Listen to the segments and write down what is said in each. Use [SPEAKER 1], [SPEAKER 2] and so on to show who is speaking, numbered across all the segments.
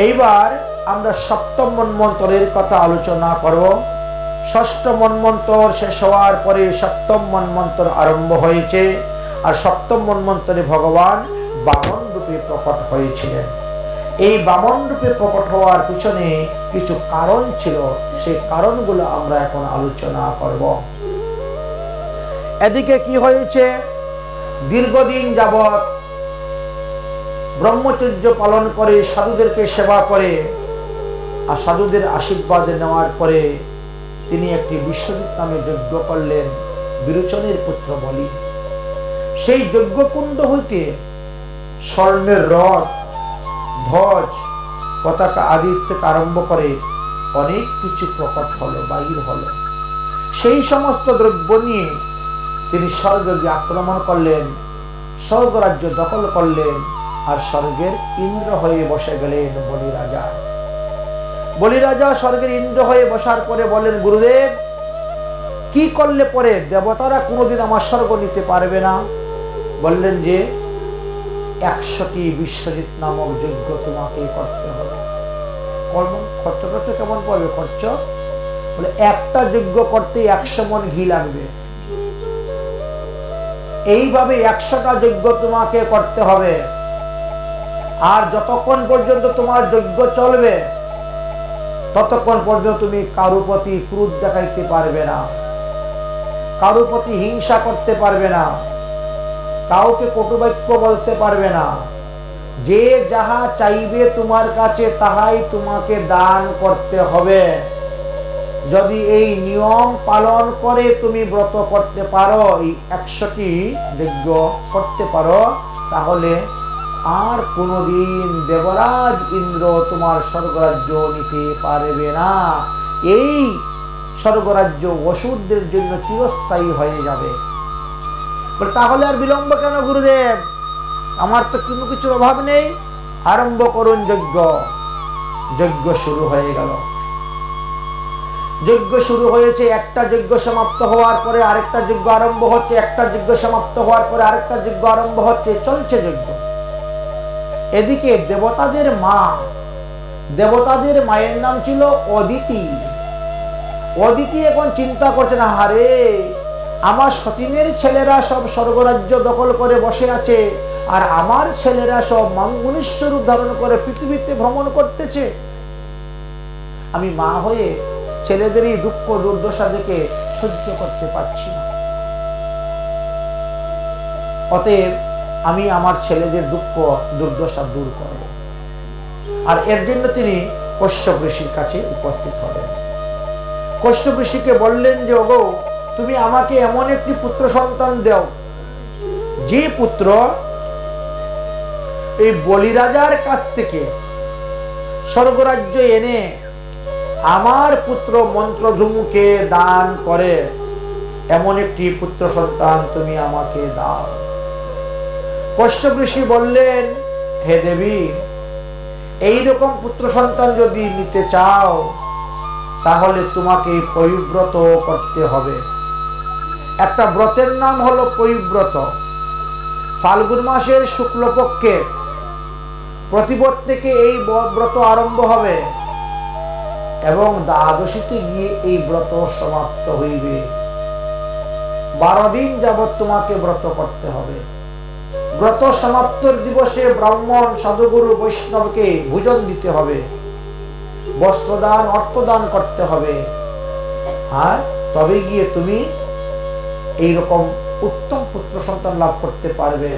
[SPEAKER 1] এইবার আমরা সপ্তম মন্বন্তরের কথা আলোচনা করব। ষষ্ঠ মন্বন্তর শেষ হওয়ার পরে সপ্তম মন্বন্তর আরম্ভ হয়েছে। আর সপ্তম মন্বন্তরে ভগবান বামন রূপে প্রকট হয়েছিলেন। এই বামন রূপে প্রকট হওয়ার পিছনে কিছু কারণ ছিল, সেই কারণগুলো আমরা এখন আলোচনা করব। এদিকে কি হয়েছে, দীর্ঘদিন যাবৎ ব্রহ্মচর্য পালন করে সাধুদেরকে সেবা করে আর সাধুদের আশীর্বাদ নেওয়ার পরে তিনি একটি বিশ্বজিৎ নামে যজ্ঞ করলেন বিরোচনের পুত্র বলি। সেই যজ্ঞকুণ্ড হইতে স্বর্ণের রথ, ধ্বজ, পতাকা আদি থেকে আরম্ভ করে অনেক কিছু প্রকট হলো, বাহির হলো। সেই সমস্ত দ্রব্য নিয়ে তিনি স্বর্গে আক্রমণ করলেন, স্বর্গরাজ্য দখল করলেন আর স্বর্গের ইন্দ্র হয়ে বসে গেলেন বলি রাজা। বলি রাজা স্বর্গের ইন্দ্র হয়ে বসার পরে বলেন, গুরুদেব কি করলে পরে দেবতারা কোনোদিন আমার স্বর্গ নিতে পারবে না? বললেন যে 100টি বিশ্বজিৎ নামক যজ্ঞ তোমাকে করতে হবে। খরচ কেমন পড়বে? খরচ বলে একটা যজ্ঞ করতে 100 মণ ঘি লাগবে। এইভাবে 100টা যজ্ঞ তোমাকে করতে হবে। আর যতক্ষণ পর্যন্ত তোমার যজ্ঞ চলবে ততক্ষণ পর্যন্ত তুমি কারো প্রতি ক্রোধ দেখাইতে পারবে না, কারো প্রতি হিংসা করতে পারবে না, কাউকে কটুবাক্য বলতে পারবে না। যে যাহা চাইবে তোমার কাছে তাহাই তোমাকে দান করতে হবে। যদি এই নিয়ম পালন করে তুমি ব্রত করতে পারো, এই 100টি যজ্ঞ করতে পারো, তাহলে আর কোনদিন দেবরাজ ইন্দ্র তোমার স্বর্গরাজ্য নিতে পারবে না। এই স্বর্গরাজ্য অসুরদের জন্য চিরস্থায়ী হয়ে যাবে। তাহলে আর বিলম্ব কেন গুরুদেব? আমার তো কোনো কিছুর অভাব নেই, আরম্ভ করুন যজ্ঞ। যজ্ঞ শুরু হয়ে গেল। যজ্ঞ শুরু হয়েছে, একটা যজ্ঞ সমাপ্ত হওয়ার পরে আরেকটা যজ্ঞ আরম্ভ হচ্ছে, একটা যজ্ঞ সমাপ্ত হওয়ার পরে আরেকটা যজ্ঞ আরম্ভ হচ্ছে, চলছে যজ্ঞ। এদিকে দেবতাদের মা, দেবতাদের মায়ের নাম ছিল অদিতি। অদিতি এখন চিন্তা করছে না, হারে আমার সতীনের ছেলেরা সব স্বর্গরাজ্য দখল করে বসে আছে আর আমার ছেলেরা সব মনুষ্য রূপ ধারণ করে পৃথিবীতে ভ্রমণ করতেছে। আমি মা হয়ে ছেলেদের এই দুঃখ দুর্দশা দেখে সহ্য করতে পারছি না। অতএব আমি আমার ছেলেদের দুঃখ দুর্দশা দূর করব। আর এর জন্য তিনি কশ্যপ ঋষির কাছে উপস্থিত হবেন। কশ্যপ ঋষিকে বললেন যে, ওগো তুমি আমাকে এমন একটি পুত্র সন্তান দাও যে পুত্র এই বলি রাজার কাছ থেকে স্বর্গরাজ্য এনে আমার পুত্র মন্ত্রধূমকে দান করে, এমন একটি পুত্র সন্তান তুমি আমাকে দাও। কশ্যপ ঋষি বললেন, হে দেবী, এইরকম পুত্র সন্তান যদি নিতে চাও তাহলে তোমাকে পরিব্রত করতে হবে। একটা ব্রতের নাম হলো পরিব্রত। ফাল্গুন মাসের শুক্লপক্ষের প্রতিপদ থেকে এই ব্রত আরম্ভ হবে এবং দ্বাদশীতে গিয়ে এই ব্রত সমাপ্ত হইবে। 12 দিন যাবৎ তোমাকে ব্রত করতে হবে। ব্রত সমাপ্তর দিবসে ব্রাহ্মণ, সাধুগুরু, বৈষ্ণবকে ভোজন দিতে হবে, বস্ত্রদান, অর্থদান করতে হবে। হ্যাঁ, তবে গিয়ে তুমি এইরকম উত্তম পুত্র সন্তান লাভ করতে পারবে।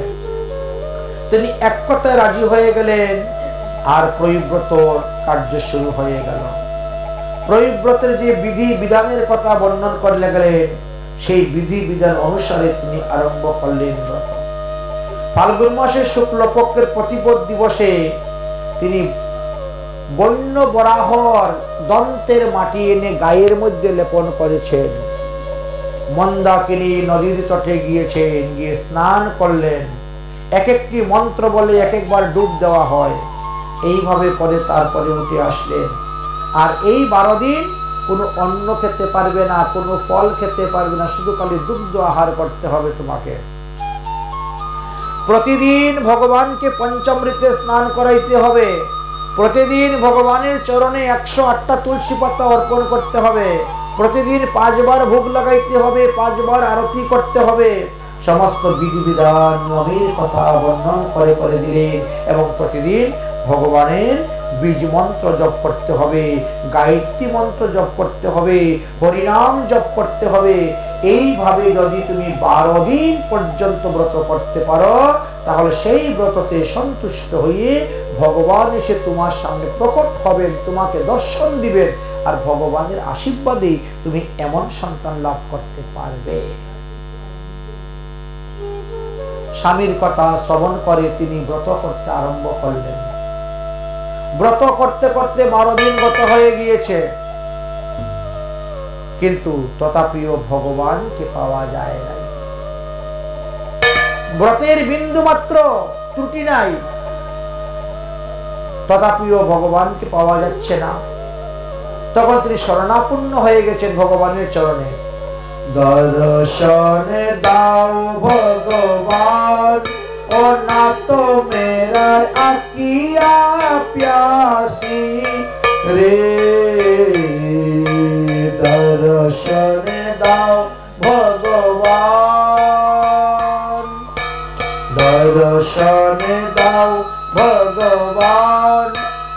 [SPEAKER 1] তিনি এক কথায় রাজি হয়ে গেলেন আর পরিব্রত কার্য শুরু হয়ে গেল। পরিব্রতের যে বিধি বিধানের কথা বর্ণন করলে গেলেন, সেই বিধি বিধান অনুসারে তিনি আরম্ভ করলেন ব্রত। ফাল্গুন মাসের শুক্লপক্ষের প্রতিপদ দিবসে তিনি বন্য বরাহর দন্তের মাটি এনে গায়ের মধ্যে লেপন করেছেন। মন্দাকিনী নদীর তটে গিয়েছেন, গিয়ে স্নান করলেন। এক একটি মন্ত্র বলে এক একবার ডুব দেওয়া হয়। এইভাবে করে তারপরে উঠে আসলেন। আর এই 12 দিন কোনো অন্ন খেতে পারবে না, কোনো ফল খেতে পারবে না, শুধু খালি দুগ্ধ আহার করতে হবে তোমাকে। প্রতিদিন ভগবানকে পঞ্চামৃতে স্নান করাইতে হবে। প্রতিদিন ভগবানের চরণে 108টা তুলসী পাতা অর্পণ করতে হবে, প্রতিদিন 5 বার ভোগ লাগাইতে হবে, 5 বার আরতি করতে হবে। সমস্ত বিধিবিধান নিয়মের কথা বর্ণন করে করে দিলেন এবং প্রতিদিন ভগবানের বীজ মন্ত্র জপ করতে হবে, গায়ত্রী মন্ত্র জপ করতে হবে, হরিনাম জপ করতে হবে। এইভাবে যদি তুমি 12 দিন পর্যন্ত ব্রত করতে পারো, তাহলে সেই ব্রততে সন্তুষ্ট হয়ে ভগবান এসে তোমার সামনে প্রকট হবেন, তোমাকে দর্শন দিবেন, আর ভগবানের আশীর্বাদে তুমি এমন সন্তান লাভ করতে পারবে। স্বামীর কথা শ্রবণ করে তিনি ব্রত করতে আরম্ভ করলেন। ব্রত করতে করতে 12 দিন গত হয়ে গিয়েছে, কিন্তু তথাপিও ভগবানকে পাওয়া যায় নাই। ব্রতের বিন্দু মাত্র ত্রুটি নাই, তথাপিও ভগবানকে পাওয়া যাচ্ছে না। তখন তিনি শরণাপন্ন হয়ে গেছেন ভগবানের চরণে। দর্শন দাও ভগবান, ও না তো মেরা আকিয়া প্যাসি রে। দর্শন দাও ভগবান, দর্শন দাও ভগবান,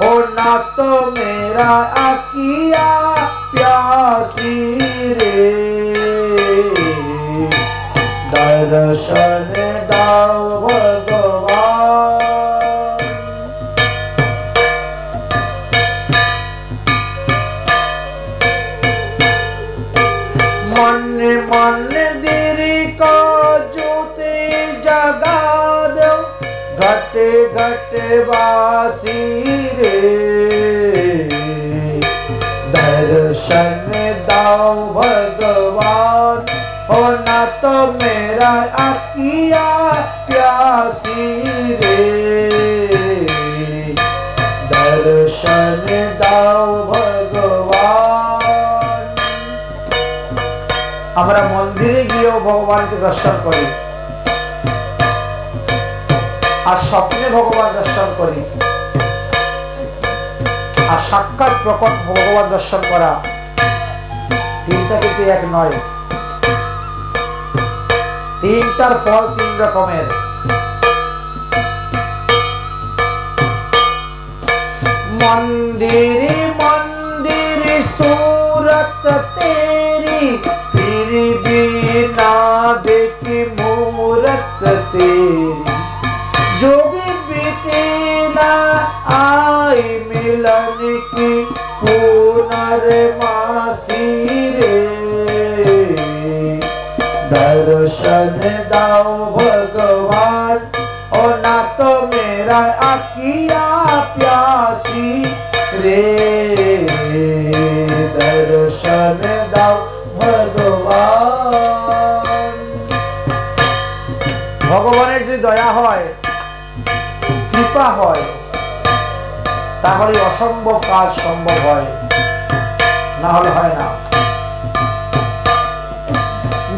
[SPEAKER 1] ও না তো মেরা আকিয়া প্যাসি রে। দর্শন দাও ভগবান। मन मंदिर को ज्योति जगा दो, घट घट वासी रे। दर्शन दाओ भगवान, हो ना तो मेरा आकिया प्यासी रे। दर्शन दाओ भगवान। আমরা মন্দিরে গিয়েও ভগবানকে দর্শন করি, আর স্বপ্নে ভগবান দর্শন করি, আর সাক্ষাৎ প্রকট ভগবান দর্শন করা, তিনটা কিন্তু এক নয়। তিনটার ফল 3 রকমের। मंदिर मंदिर सूरत तेरी, फिर भी ना देखी मूरत तेरी। जोगी बीते ना आई मिलन की पुनर्मासी रे। दर्शन दाओ भगवान, ओ ना तो मेरा आकिया प्यासी रे। दर्शन दाओ भगवान। ভগবানের যদি দয়া হয়, কৃপা হয়, তাহলে অসম্ভব কাজ সম্ভব হয়, না হলে হয় না।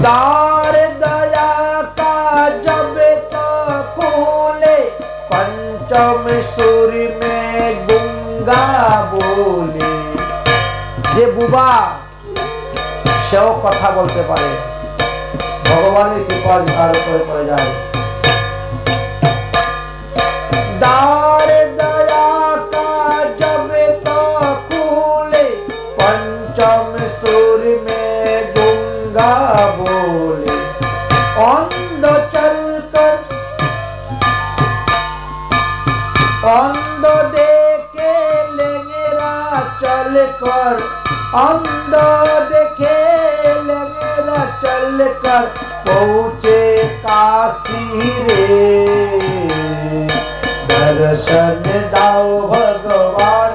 [SPEAKER 1] दार दया का जब तक खोले, पंचम सुर में गुंगा बोले। যে বুবা সেও কথা বলতে পারে, ভগবানের কৃপা যার উপরে পড়ে যায়। दार दया का जब तक खोले, पंचम सुर में गुंगा बोले। अंध चलकर अंध देखे लेंगेरा चलकर, अंध देखे लेंगेरा चलकर पहुँचे काशी रे। दर्शन दाओ भगवान,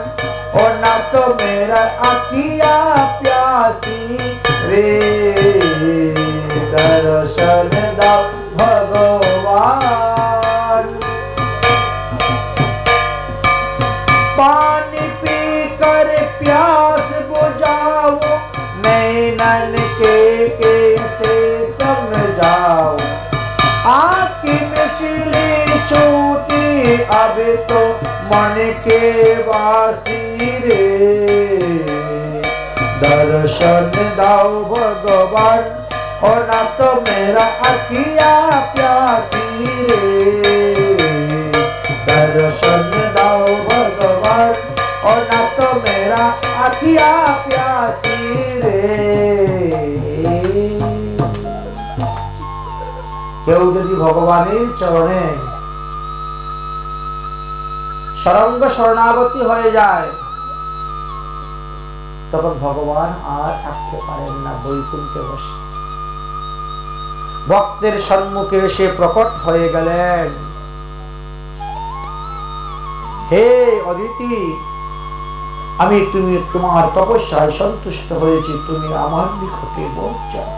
[SPEAKER 1] ओ ना तो मेरा आकिया प्यासी रे। दर्शन दाओ भगवान। पानी पीकर प्यास बुझाओ, नैनन के कैसे समझाओ। आँख में चिली छूटी अभी तो मन के वासी रे दर्शन दाओ भगवान और ना तो मेरा अखिया प्यासी रे दर्शन दाओ भगवान और ना तो मेरा अखिया प्यासी रे। কেউ যদি ভগবানের চরণে শরঙ্গ শরণাগতি হয়ে যায় তখন ভগবান আর থাকতে পারেন না বৈকুণ্ঠে বসে। ভক্তের সম্মুখে এসে প্রকট হয়ে গেলেন, হে অদিতি, আমি তুমি তোমার তপস্যায় সন্তুষ্ট হয়েছি, তুমি আমার নিকটে যাও।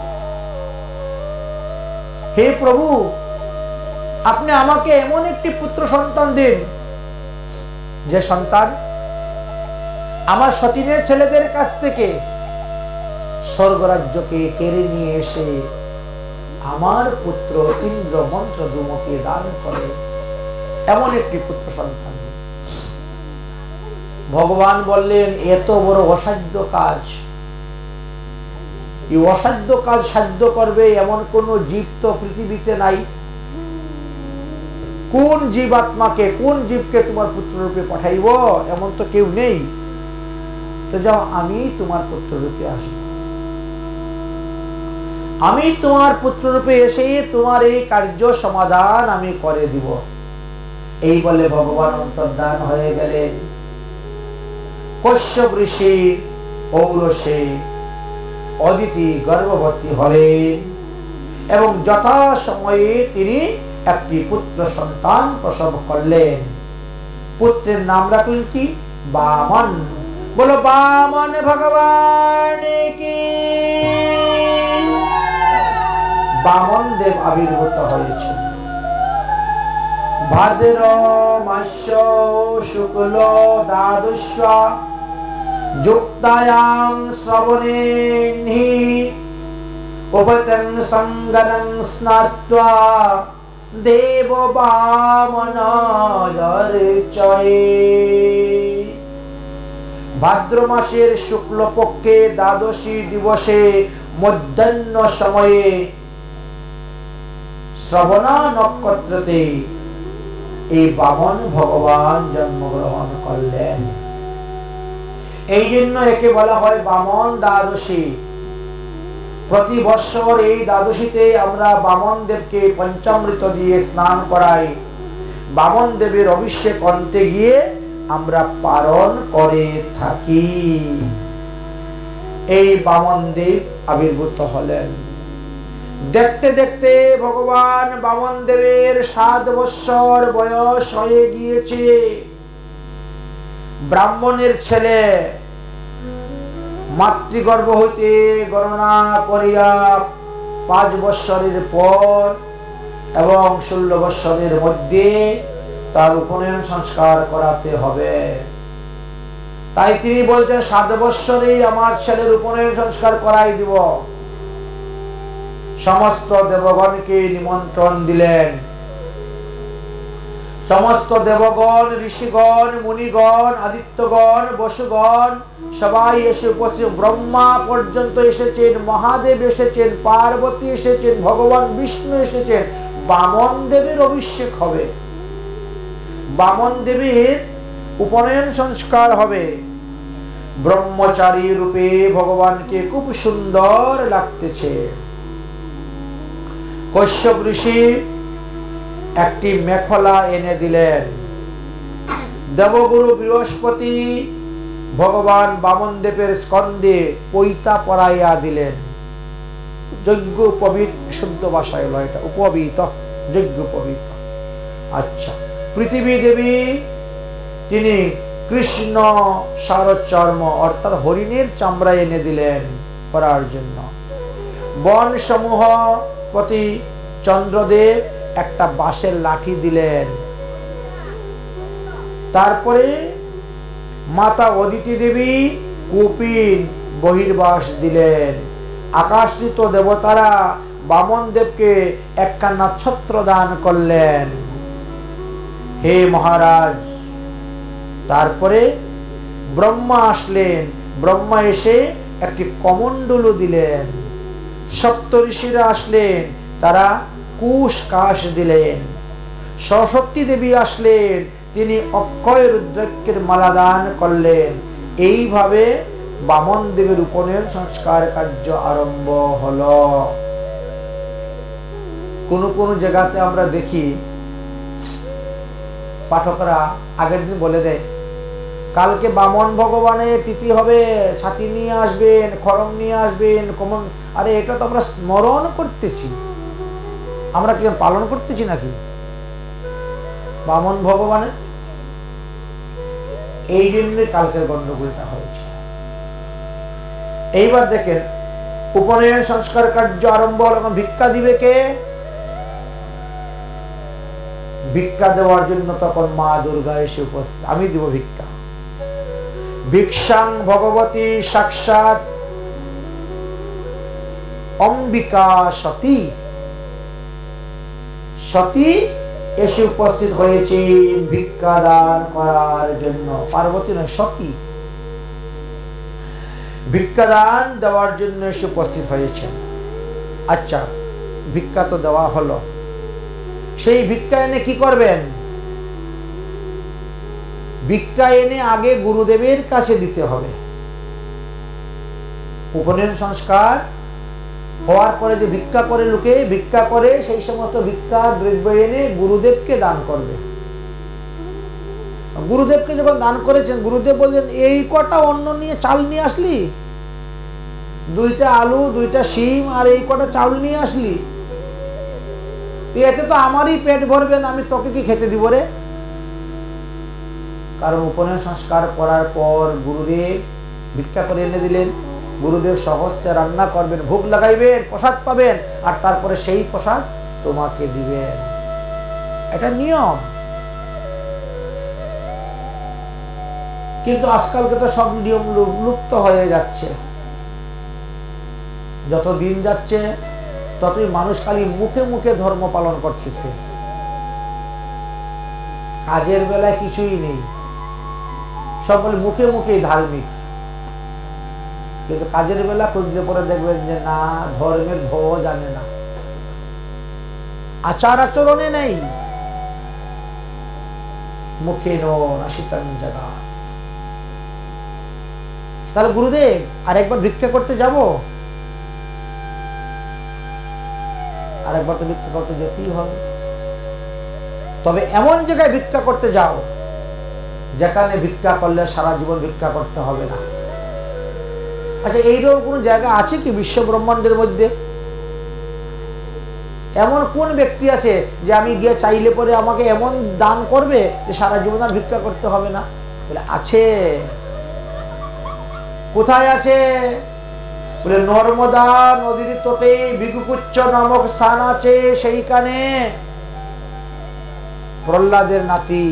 [SPEAKER 1] হে প্রভু, আপনি আমাকে এমন একটি পুত্র সন্তান দিন যে সন্তান আমার সতীনের ছেলেদের কাছ থেকে স্বর্গরাজ্যকে কেড়ে নিয়ে এসে আমার পুত্র ইন্দ্র মন্ত্রদ্যুম্নকে দান করে এমন একটি পুত্র সন্তান। ভগবান বললেন, এত বড় অসাধ্য কাজ, এই অসাধ্য কাজ সাধ্য করবে এমন কোন জীব তো পৃথিবীতে নাই। কোন জীবাত্মাকে, কোন জীবকে তোমার পুত্র রূপে পাঠাইব এমন তো কেউ নেই। তো যাও, আমি তোমার পুত্র রূপে আসব, আমি তোমার পুত্র রূপে এসে তোমার এই কার্য সমাধান আমি করে দিব। এই বলে ভগবান অন্তর্ধান হয়ে গেলেন। কশ্যপ ঋষি ঔরসে অদিতি গর্ভবতী হলেন এবং যথা সময়ে তিনি একটি পুত্র সন্তান প্রসব করলেন। পুত্রের নাম রাখলেন কি? বামন। বলো বামন ভগবান কি। বামন দেব আবির্ভূত হয়েছেন ভাদ্র মাস শুক্ল দ্বাদশা যুক্তায়াং শ্রবণেহি উপতং সঙ্গনং স্নাত্বা দেব বামন দর্চয়ে। ভাদ্র মাসের শুক্ল পক্ষে দ্বাদশী দিবসে মধ্যাহ্ন সময়ে শ্রবণা নক্ষত্রতে এই বামন ভগবান জন্মগ্রহণ করলেন। এই জন্য একে বলা হয় বামন দ্বাদশী। প্রতি বৎসর এই দ্বাদশীতে আমরা বামন দেবকে পঞ্চামৃত দিয়ে স্নান করাই। বামন দেবের অভিষেক অন্তে গিয়ে আমরা পালন করে থাকি। এই বামন দেব আবির্ভূত হলেন। দেখতে দেখতে ভগবান বামন দেবের 7 বৎসর বয়স হয়ে গিয়েছে। ব্রাহ্মণের ছেলে মাতৃগর্ভ হইতে গণনা করিয়া 5 বৎসরের পর এবং 16 বৎসরের মধ্যে তার উপনয়ন সংস্কার করাতে হবে। তাই তিনি বলছেন 7 বৎসরেই আমার ছেলের উপনয়ন সংস্কার করাই দিব। সমস্ত দেবগণকে নিমন্ত্রণ দিলেন। সমস্ত দেবগণ, ঋষিগণ, মুনিগণ, আদিত্যগণ, বসুগণ সবাই এসে উপস্থিত। ব্রহ্মা পর্যন্ত এসেছেন, মহাদেব এসেছেন, পার্বতী এসেছেন, ভগবান বিষ্ণু এসেছেন। বামন দেবের অভিষেক হবে, বামন দেবের উপনয়ন সংস্কার হবে। ব্রহ্মচারী রূপে ভগবানকে খুব সুন্দর লাগতেছে। কশ্যপ ঋষি একটি মেখলা এনে দিলেন। দেবগুরু বৃহস্পতি ভগবান বামন দেবের স্কন্ধে পৈতা পরাইয়া দিলেন। যজ্ঞ উপবিত, শুদ্ধ ভাষায় হলো এটা, উপবিত, যজ্ঞ উপবিত। আচ্ছা, পৃথিবী দেবী তিনি কৃষ্ণ সারচর্ম অর্থাৎ হরিণের চামড়া এনে দিলেন পরার জন্য। বন সমূহ প্রতি চন্দ্রদেব একটা বাঁশের লাঠি দিলেন। তারপরে মাতা অদিতি দেবী কপিন বহির্বাস দিলেন। আকাশস্থিত দেবতারা বামন দেবকে একখানা ছত্র দান করলেন। হে মহারাজ। তারপরে ব্রহ্মা আসলেন। ব্রহ্মা এসে একটি কমণ্ডলু দিলেন। সপ্তঋষিরা আসলেন, তারা কুশ কাশ দিলেন। সরস্বতী দেবী আসলেন, তিনি অক্ষয় রুদ্রাক্ষের মালা দান করলেন। এইভাবে বামন দেবের উপনয়ন সংস্কার কার্য আরম্ভ হলো। কোন কোন জায়গাতে আমরা দেখি পাঠকরা আগের দিন বলে দেয়, কালকে বামন ভগবানের তিথি হবে, ছাতি নিয়ে আসবেন, খড়ম নিয়ে আসবেন, কমন। আরে এটা তো আমরা স্মরণ করতেছি, আমরা কি পালন করতেছি নাকি বামন ভগবানের? এই জন্য কালকের গন্ডগোলটা হয়েছে। এইবার দেখেন, উপনয়ন সংস্কার কার্য আরম্ভ হল। ভিক্ষা দিবে কে? ভিক্ষা দেওয়ার জন্য তখন মা দুর্গা এসে উপস্থিত। আমি দিব ভিক্ষা। ভিক্ষাং ভগবতী সাক্ষাৎ অম্বিকা সতী। সতী এসে উপস্থিত হয়েছে ভিক্ষা দান করার জন্য। পার্বতী নয়, সতী ভিক্ষা দান দেওয়ার জন্য এসে উপস্থিত হয়েছে। আচ্ছা, ভিক্ষা তো দেওয়া হলো, সেই ভিক্ষা এনে কি করবেন? ভিক্ষা এনে আগে গুরুদেবের কাছে দিতে হবে। উপনয়ন সংস্কার হওয়ার পরে যে ভিক্ষা করে, লোকে ভিক্ষা করে, সেই সমস্ত ভিক্ষা দ্রব্য এনে গুরুদেবকে দান করবে। গুরুদেবকে যখন দান করেছেন, গুরুদেব বললেন, এই কটা অন্ন নিয়ে চাল নিয়ে আসলি, 2টা আলু, 2টা শিম, আর এই কটা চাউল নিয়ে আসলি, এতে তো আমারই পেট ভরবে না, আমি তোকে কি খেতে দিব রে? কারণ উপনয়ন সংস্কার করার পর গুরুদেব ভিক্ষা করে এনে দিলেন। গুরুদেব সহজে রান্না করবেন, ভোগ লাগাইবেন, প্রসাদ পাবেন, আর তারপরে সেই প্রসাদ তোমাকে দিবেন। এটা নিয়ম। কিন্তু আজকালকে তো সব নিয়ম লুপ্ত হয়ে যাচ্ছে। যত দিন যাচ্ছে ততই মানুষ খালি মুখে মুখে ধর্ম পালন করতেছে, কাজের বেলায় কিছুই নেই। সব বলে মুখে মুখেই ধার্মিক, কিন্তু কাজের বেলা খুঁজতে পরে দেখবেন যে না, ধর্মের ধ জানে না, আচার আচরণে নেই, মুখে নাসিতাং জায়গা। তাহলে গুরুদেব আরেকবার ভিক্ষা করতে যাব? আরেকবার তো ভিক্ষা করতে যেতেই হবে। তবে এমন জায়গায় ভিক্ষা করতে যাও যেখানে ভিক্ষা করলে সারা জীবন ভিক্ষা করতে হবে না। আচ্ছা, এইরকম কোন জায়গা আছে কি বিশ্ব ব্রহ্মাণ্ডের মধ্যে? এমন কোন ব্যক্তি আছে যে আমি গিয়ে চাইলে পরে আমাকে এমন দান করবে যে সারা জীবন আর ভিক্ষা করতে হবে না? বলে আছে। কোথায় আছে? বলে নর্মদা নদীর তটে ভৃগুকুচ্ছ নামক স্থান আছে, সেইখানে প্রহ্লাদের নাতি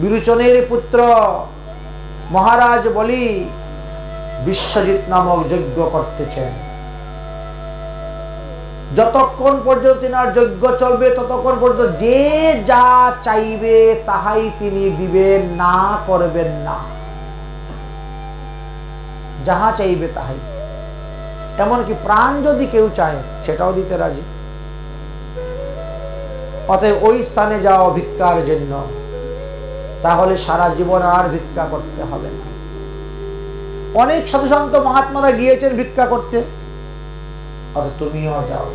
[SPEAKER 1] বিরোচনের পুত্র মহারাজ বলি বিশ্বজিৎ নামক যজ্ঞ করতেছেন। যতক্ষণ পর্যন্ত তিনার যজ্ঞ চলবে ততক্ষণ পর্যন্ত যে যা চাইবে তাহাই তিনি দিবেন, না করবেন না। যাহা চাইবে তাহাই, এমনকি প্রাণ যদি কেউ চায় সেটাও দিতে রাজি। অতএব ওই স্থানে যাও ভিক্ষার জন্য, তাহলে সারা জীবন আর ভিক্ষা করতে হবে না। অনেক সাধু সন্ত মহাত্মারা গিয়েছেন ভিক্ষা করতে, অতএব তুমিও যাও।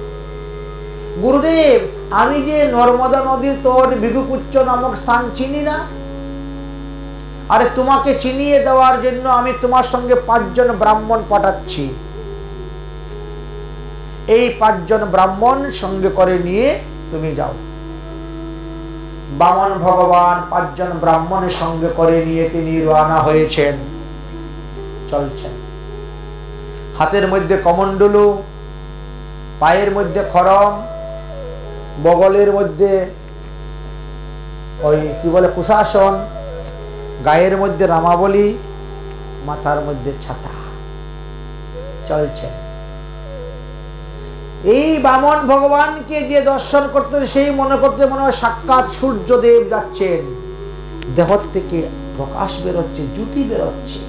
[SPEAKER 1] গুরুদেব, আমি যে নর্মদা নদীর তট ভৃগুকুচ্ছ নামক স্থান চিনি না। আরে তোমাকে চিনিয়ে দেওয়ার জন্য আমি তোমার সঙ্গে 5 জন ব্রাহ্মণ পাঠাচ্ছি। এই 5 জন ব্রাহ্মণ সঙ্গে করে নিয়ে তুমি যাও। বামন ভগবান 5 জন ব্রাহ্মণের সঙ্গে করে নিয়ে তিনি রওনা হয়েছেন, চলছেন। হাতের মধ্যে কমণ্ডলু, পায়ের মধ্যে খড়ম, বগলের মধ্যে ওই কি বলে কুশাসন, গায়ের মধ্যে রামাবলী, মাথার মধ্যে ছাতা, চলছেন। এই বামন ভগবানকে যে দর্শন করতে, সেই মনে করতে মনে হয় সাক্ষাৎ সূর্যদেব যাচ্ছেন, দেহ থেকে প্রকাশ বেরোচ্ছে, জ্যোতি বেরোচ্ছে,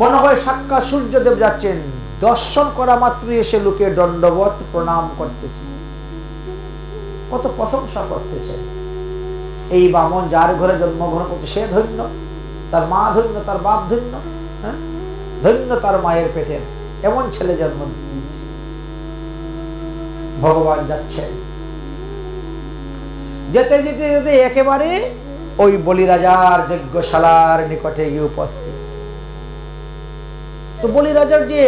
[SPEAKER 1] মনে হয় সাক্ষাৎ সূর্যদেব যাচ্ছেন। দর্শন করা মাত্রই এসে লোকে দণ্ডবত প্রণাম করতেছে, কত প্রশংসা করতেছে। এই বামন যার ঘরে জন্মগ্রহণ করছে সে ধন্য, তার মা ধন্য, তার বাপ ধন্য, ধন্য তার মায়ের পেটের এমন ছেলে জন্ম দিয়েছে। ভগবান যাচ্ছেন, যেতে যেতে যেতে একেবারে ওই বলিরাজার যজ্ঞশালার নিকটে গিয়ে উপস্থিত। তো বলিরাজার যে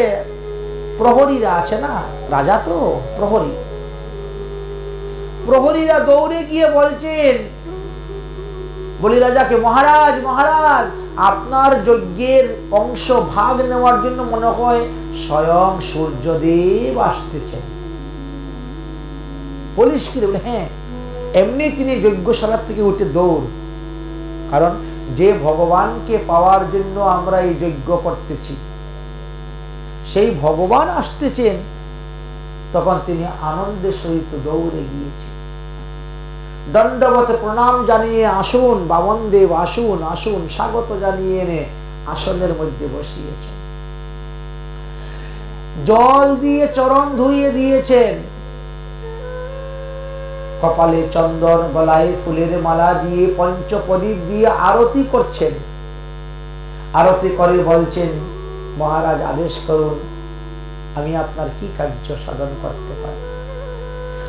[SPEAKER 1] প্রহরীরা আছে না, রাজা তো প্রহরী, প্রহরীরা দৌড়ে গিয়ে বলছেন বলিরাজাকে, মহারাজ মহারাজ, আপনার যজ্ঞের অংশ ভাগ নেওয়ার জন্য মনে হয় স্বয়ং সূর্যদেব আসতেছেন। পুলিশ কি বলে, হ্যাঁ, এমনি তিনি যজ্ঞশালা থেকে উঠে দৌড়, কারণ যে ভগবানকে পাওয়ার জন্য আমরা এই যজ্ঞ করতেছি সেই ভগবান আসতেছেন। তখন তিনি আনন্দের সহিত দৌড়ে গিয়েছেন, দণ্ডবত প্রণাম জানিয়ে, আসুন বামন দেব, আসুন আসুন, স্বাগত জানিয়ে এনে আসনের মধ্যে বসিয়েছেন। জল দিয়ে চরণ ধুইয়ে দিয়েছেন, কপালে চন্দন, গলায় ফুলের মালা দিয়ে, পঞ্চপ্রদীপ দিয়ে আরতি করছেন। আরতি করে বলছেন, মহারাজ আদেশ করুন, আমি আপনার কি কার্য সাধন করতে পারি,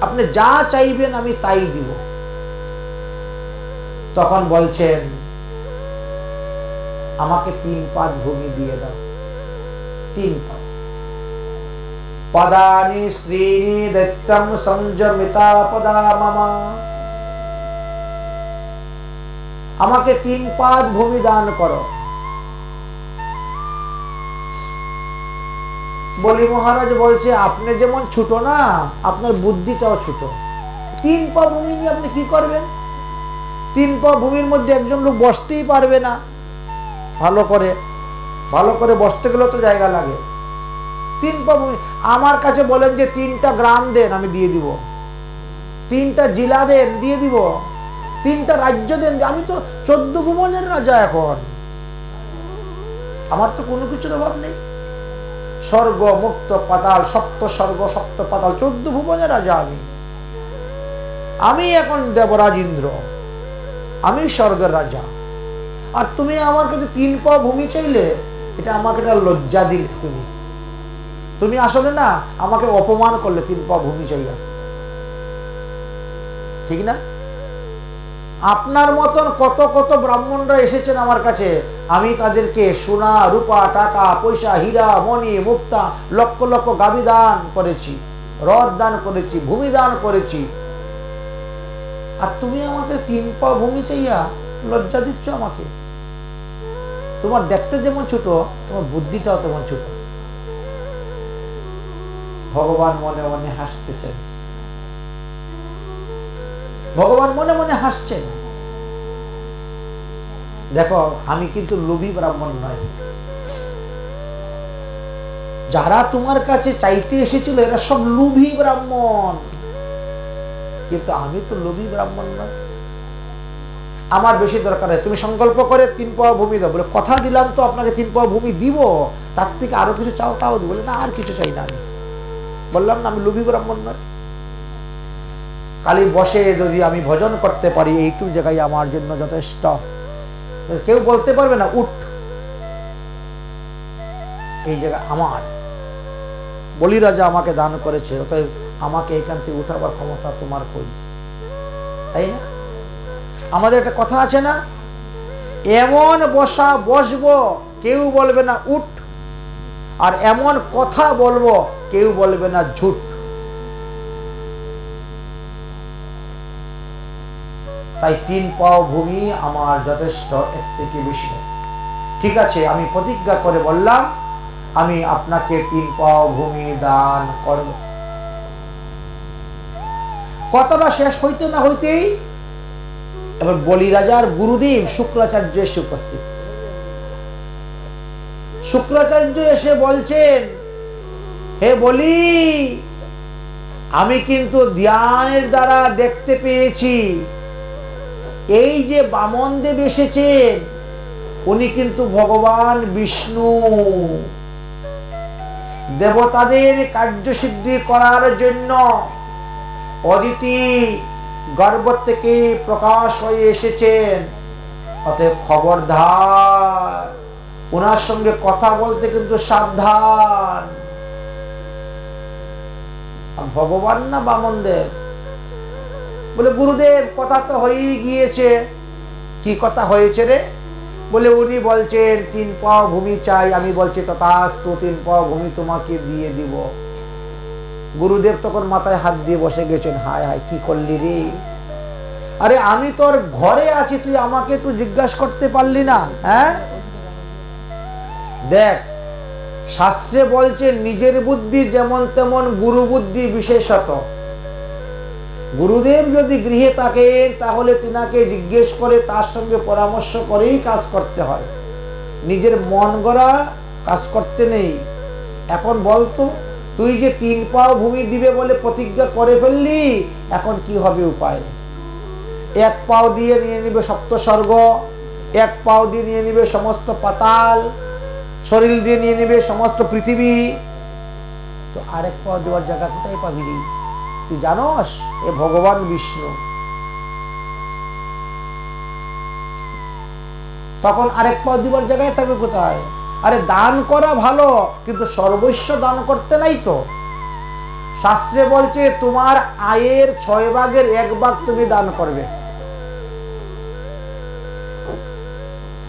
[SPEAKER 1] আপনি যা চাইবেন আমি তাই দিব। তখন বলছেন, আমাকে 3 পাদ ভূমি দিয়ে দাও। 3 পাদ। পদানি স্ত্রীনি দৈত্যম সংযমিতা পদা মামা, আমাকে 3 পাদ ভূমি দান করো। বলি মহারাজ বলছে, আপনি যেমন ছোট না, আপনার বুদ্ধিটাও ছোট। 3 পা ভূমি নিয়ে আপনি কি করবেন? 3 পা ভূমির মধ্যে একজন লোক বসতেই পারবে না। ভালো করে বসতে গেলে তো জায়গা লাগে। 3 পা ভূমি আমার কাছে বলেন যে 3টা গ্রাম দেন, আমি দিয়ে দিব। 3টা জেলা দেন, দিয়ে দিব। 3টা রাজ্য দেন, আমি তো 14 ভুবনের রাজা। এখন আমার তো কোনো কিছুর অভাব নেই। স্বর্গ মুক্ত পাতাল, সপ্ত স্বর্গ সপ্ত পাতাল, 14 ভুবনের রাজা আমি এখন দেবরাজ ইন্দ্র, আমি স্বর্গের রাজা। আর তুমি আমার কাছে 3 পা ভূমি চাইলে, এটা আমাকে একটা লজ্জা দিলে। তুমি আসলে না আমাকে অপমান করলে 3 পা ভূমি চাইয়া, ঠিক না? আপনার মতন কত কত ব্রাহ্মণরা এসেছেন আমার কাছে, আমি তাদেরকে সোনা রূপা টাকা পয়সা হীরা মণি মুক্তা লক্ষ লক্ষ গাভী দান করেছি, রথ দান করেছি, ভূমি দান করেছি। আর তুমি আমাকে 3 পা ভূমি চাইয়া লজ্জা দিচ্ছ আমাকে। তোমার দেখতে যেমন ছোট, তোমার বুদ্ধিটাও তেমন ছোট। ভগবান মনে মনে হাসতেছেন, ভগবান মনে মনে হাসছেন। দেখো, আমি কিন্তু লোভী ব্রাহ্মণ নয়। যারা তোমার কাছে চাইতে এসেছিল এরা সব লোভী ব্রাহ্মণ, কিন্তু আমি তো লোভী ব্রাহ্মণ নয়। আমার বেশি দরকার হয়, তুমি সংকল্প করে 3 পা ভূমি দাও। বলে, কথা দিলাম তো আপনাকে 3 পা ভূমি দিব, তার থেকে আরো কিছু চাও তাও দিব। বলে, না, আর কিছু চাই না। আমি বললাম না, আমি লোভী ব্রাহ্মণ নয়। খালি বসে যদি আমি ভজন করতে পারি, এইটুকু জায়গায় আমার জন্য যথেষ্ট। কেউ বলতে পারবে না উঠ, এই জায়গা আমার। বলিরাজা আমাকে দান করেছে, অতএব আমাকে এখান থেকে উঠাবার ক্ষমতা তোমার কই, তাই না? আমাদের একটা কথা আছে না, এমন বসবো কেউ বলবে না উঠ, আর এমন কথা বলবো কেউ বলবে না ঝুট। তাই 3 পা ভূমি আমার যথেষ্ট, এর থেকে বেশি নয়। ঠিক আছে, আমি প্রতিজ্ঞা করে বললাম, আমি আপনাকে 3 পা ভূমি দান করব। কথাটা শেষ হইতে না হইতেই এবার বলিরাজার গুরুদেব শুক্রাচার্য এসে উপস্থিত। শুক্রাচার্য এসে বলছেন, হে বলি, আমি কিন্তু ধ্যানের দ্বারা দেখতে পেয়েছি এই যে বামন দেব এসেছেন, উনি কিন্তু ভগবান বিষ্ণু। দেবতাদের কার্যসিদ্ধি করার জন্য অদিতি গর্ভ থেকে প্রকাশ হয়ে এসেছেন। অতএব খবরদার, ওনার সঙ্গে কথা বলতে কিন্তু সাবধান। ভগবান না বামন দেব? বলে গুরুদেব, কথা তো হয়েই গিয়েছে। কি কথা হয়েছে রে? বলে উনি বলছেন 3 পাও ভূমি চাই। আমি বলছি তথাস্তু, 3 পাও ভূমি তোমাকে দিয়ে দিব। গুরুদেব তখন মাথায় হাত দিয়ে বসে গেছেন। হায় হায়, কি করলি রে? আরে আমি তোর ঘরে আছি, তুই আমাকে একটু জিজ্ঞাসা করতে পারলি না? হ্যাঁ, দেখ, শাস্ত্রে বলছে নিজের বুদ্ধি যেমন তেমন গুরু বুদ্ধি বিশেষত। গুরুদেব যদি গৃহে থাকেন তাহলে তিনাকে জিজ্ঞেস করে তার সঙ্গে পরামর্শ করেই কাজ করতে হয়, নিজের মন গড়া কাজ করতে নেই। এখন বলতো, তুই যে 3 পাও ভূমি দিবে বলে প্রতিজ্ঞা করে ফেললি, এখন কি হবে উপায়? 1 পাও দিয়ে নিয়ে নিবে সপ্ত স্বর্গ, 1 পাও দিয়ে নিয়ে নিবে সমস্ত পাতাল, শরীর দিয়ে নিয়ে নিবে সমস্ত পৃথিবী। তো আরেক পাও দেওয়ার জায়গা কোথায় পাবি? তুই জানোস এ ভগবান বিষ্ণু। তখন আরেক পাও দিবার জায়গায় থাকবে কোথায়? আরে দান করা ভালো, কিন্তু সর্বস্ব দান করতে নাই তো। শাস্ত্রে বলছে তোমার আয়ের 6 ভাগের 1 ভাগ তুমি দান করবে।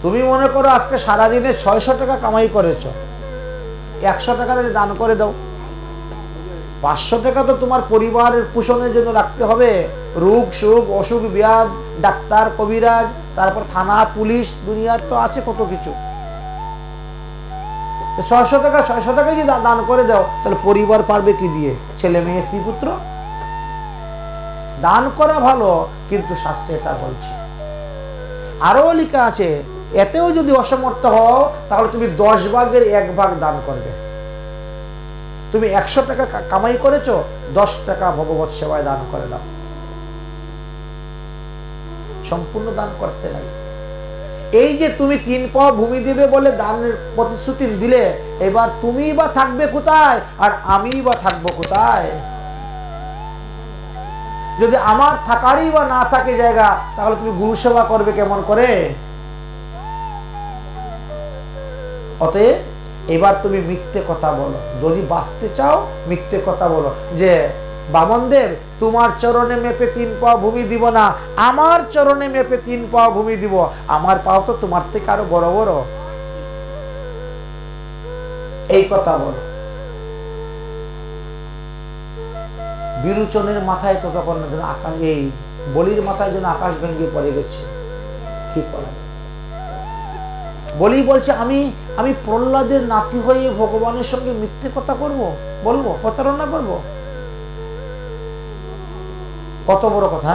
[SPEAKER 1] তুমি মনে করো আজকে সারাদিনে 600 টাকা কামাই করেছো, 100 টাকা দান করে দাও। 500 টাকা তো তোমার পরিবারের পোষণের জন্য রাখতে হবে। রোগ সুখ অসুখ ব্যাধ, ডাক্তার কবিরাজ, তারপর থানা পুলিশ, দুনিয়ার তো আছে কত কিছু। 600 টাকা 600 টাকাই যদি দান করে দাও, তাহলে পরিবার পারবে কি দিয়ে? ছেলে মেয়ে স্ত্রী পুত্র। দান করা ভালো, কিন্তু শাস্ত্রে এটা বলছে। আরো লেখা আছে, এতেও যদি অসমর্থ হও তাহলে তুমি 10 ভাগের 1 ভাগ দান করবে। তুমি 100 টাকা কামাই করেছো, 10 টাকা ভগবত সেবায় দান করে দাও। সম্পূর্ণ দান করতে নাই। এই যে তুমি 3 পাও ভূমি দিবে বলে দানের প্রতিশ্রুতি দিলে, এবার তুমি বা থাকবে কোথায় আর আমি বা থাকবো কোথায়? যদি আমার থাকারই বা না থাকে জায়গা, তাহলে তুমি গুরু সেবা করবে কেমন করে? অতএব এবার তুমি মিথ্যে কথা বলো। যদি বাঁচতে চাও মিথ্যে কথা বলো যে বামন দেব তোমার চরণে মেপে 3 পাও ভূমি দিব না, আমার চরণে মেপে 3 পাও ভূমি দিব। আমার পাও তো তোমার থেকে আরো বড় বড়। এই কথা বলো। বিরোচনের মাথায় তো তখন আকাশ, এই বলির মাথায় যেন আকাশ ভেঙে পড়ে গেছে। কি করা? বলি বলছে আমি প্রহ্লাদের নাতি হয়ে ভগবানের সঙ্গে মিথ্যে কথা বলবো, প্রতারণা করব? কত বড় কথা!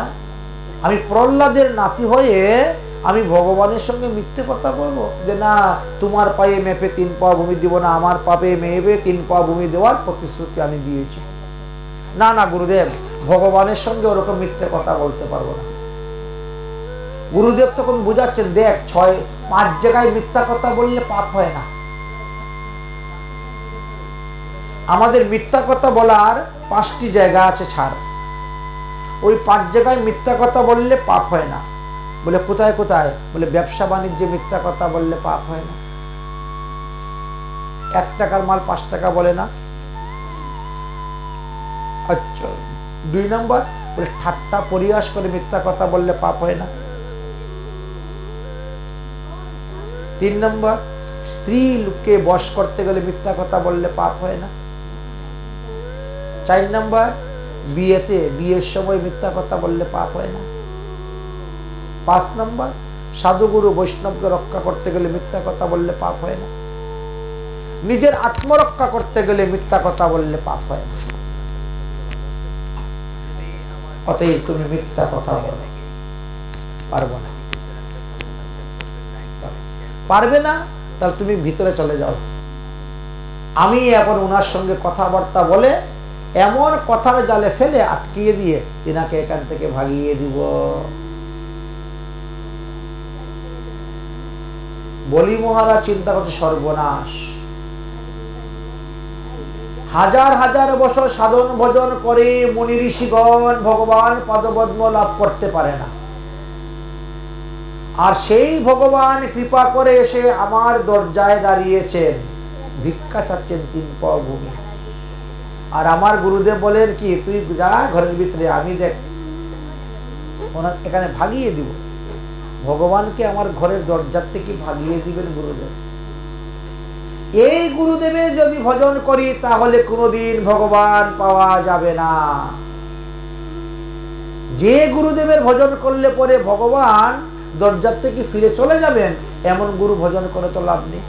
[SPEAKER 1] আমি প্রহ্লাদের নাতি হয়ে আমি ভগবানের সঙ্গে মিথ্যে কথা বলবো যে না, তোমার পায়ে মেপে 3 পাও ভূমি দিব না, আমার পায়ে মেপে 3 পাও ভূমি দেওয়ার প্রতিশ্রুতি আমি দিয়েছি। না না গুরুদেব, ভগবানের সঙ্গে ওরকম মিথ্যে কথা বলতে পারবো না। গুরুদেব তখন বুঝাচ্ছেন, দেখ 5 জায়গায় মিথ্যা কথা বললে পাপ হয় না। আমাদের মিথ্যা কথা বলার 5টি জায়গা আছে ছাড়। ওই 5 জায়গায় মিথ্যা কথা বললে পাপ হয় না। বলে কোথায় কোথায়? বলে ব্যবসা বাণিজ্যে মিথ্যা কথা বললে পাপ হয় না। 1 টাকার মাল 5 টাকা বলে না। আচ্ছা, 2 নম্বর বলে ঠাট্টা পরিহাস করে মিথ্যা কথা বললে পাপ হয় না। 3 নম্বর, স্ত্রী লোককে বশ করতে গেলে মিথ্যা কথা বললে পাপ হয় না। 4 নম্বর, বিয়ের সময় মিথ্যা কথা বললে পাপ হয় না। 5 নম্বর, সাধুগুরু বৈষ্ণবকে রক্ষা করতে গেলে মিথ্যা কথা বললে পাপ হয় না। নিজের আত্মরক্ষা করতে গেলে মিথ্যা কথা বললে পাপ হয় না। অতএব তুমি মিথ্যা কথা বলো। পারবো না। পারবে না, তাহলে তুমি ভিতরে চলে যাও। আমি এখন ওনার সঙ্গে কথাবার্তা বলে এমন কথার জালে ফেলে আটকিয়ে দিয়ে তিনাকে এখান থেকে ভাগিয়ে দিব। বলি মহারাজ চিন্তা করছে সর্বনাশ, হাজার হাজার বছর সাধন ভজন করে মুনি ঋষিগণ ভগবান পদপদ্ম লাভ করতে পারে না, আর সেই ভগবান কৃপা করে এসে আমার দরজায় দাঁড়িয়েছেন, ভিক্ষা চাচ্ছেন 3 পা ভূমি। আর আমার গুরুদেব বলেন কি, তুই যা ঘরের ভিতরে, আমি দেখ ওনার এখানে ভাগিয়ে দিব। ভগবানকে আমার ঘরের দরজার থেকে ভাগিয়ে দিবেন গুরুদেব। এই গুরুদেবের যদি ভজন করি তাহলে কোনোদিন ভগবান পাওয়া যাবে না। যে গুরুদেবের ভজন করলে পরে ভগবান দরজার থেকে ফিরে চলে যাবেন, এমন গুরু ভজন করে তো লাভ নেই।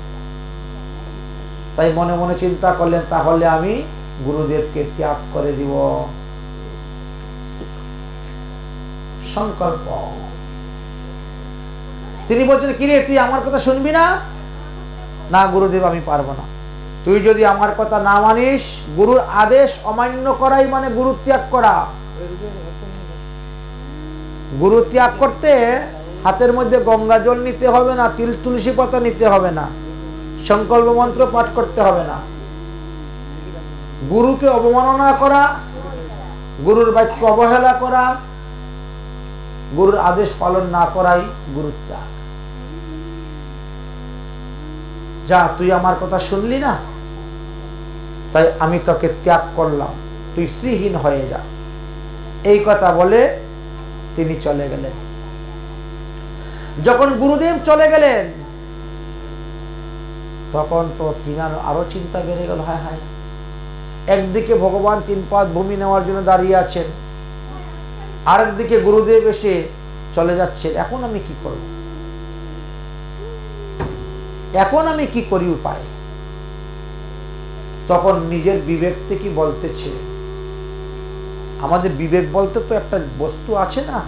[SPEAKER 1] তাই মনে মনে চিন্তা করলেন, তাহলে আমি গুরুদেবকে ত্যাগ করে দিব। সংকল্প। তিনি বলছেন, কিরে তুই আমার কথা শুনবি না? না গুরুদেব, আমি পারবো না। তুই যদি আমার কথা না মানিস, গুরুর আদেশ অমান্য করাই মানে গুরু ত্যাগ করা। গুরু ত্যাগ করতে হাতের মধ্যে গঙ্গা জল নিতে হবে না, তিল তুলসী পাতা নিতে হবে না, সংকল্প মন্ত্র পাঠ করতে হবে না। গুরুকে অবমাননা করা, গুরুর বাক্য অবহেলা করা, গুরুর আদেশ পালন না করাই গুরু ত্যাগ। যা, তুই আমার কথা শুনলি না, তাই আমি তোকে ত্যাগ করলাম, তুই শ্রীহীন হয়ে যা। এই কথা বলে তিনি চলে গেলেন। যখন গুরুদেব চলে গেলেন তখন তো তিনার আরো চিন্তা বেড়ে গেল। হায় হায়, একদিকে ভগবান 3 পা ভূমি নেওয়ার জন্য দাঁড়িয়ে আছেন, আরেকদিকে গুরুদেব এসে চলে যাচ্ছেন। এখন আমি কি করব? এখন আমি কি করি উপায়? তখন নিজের বিবেক থেকে বলতেছে, আমাদের বিবেক বলতে তো একটা বস্তু আছে না,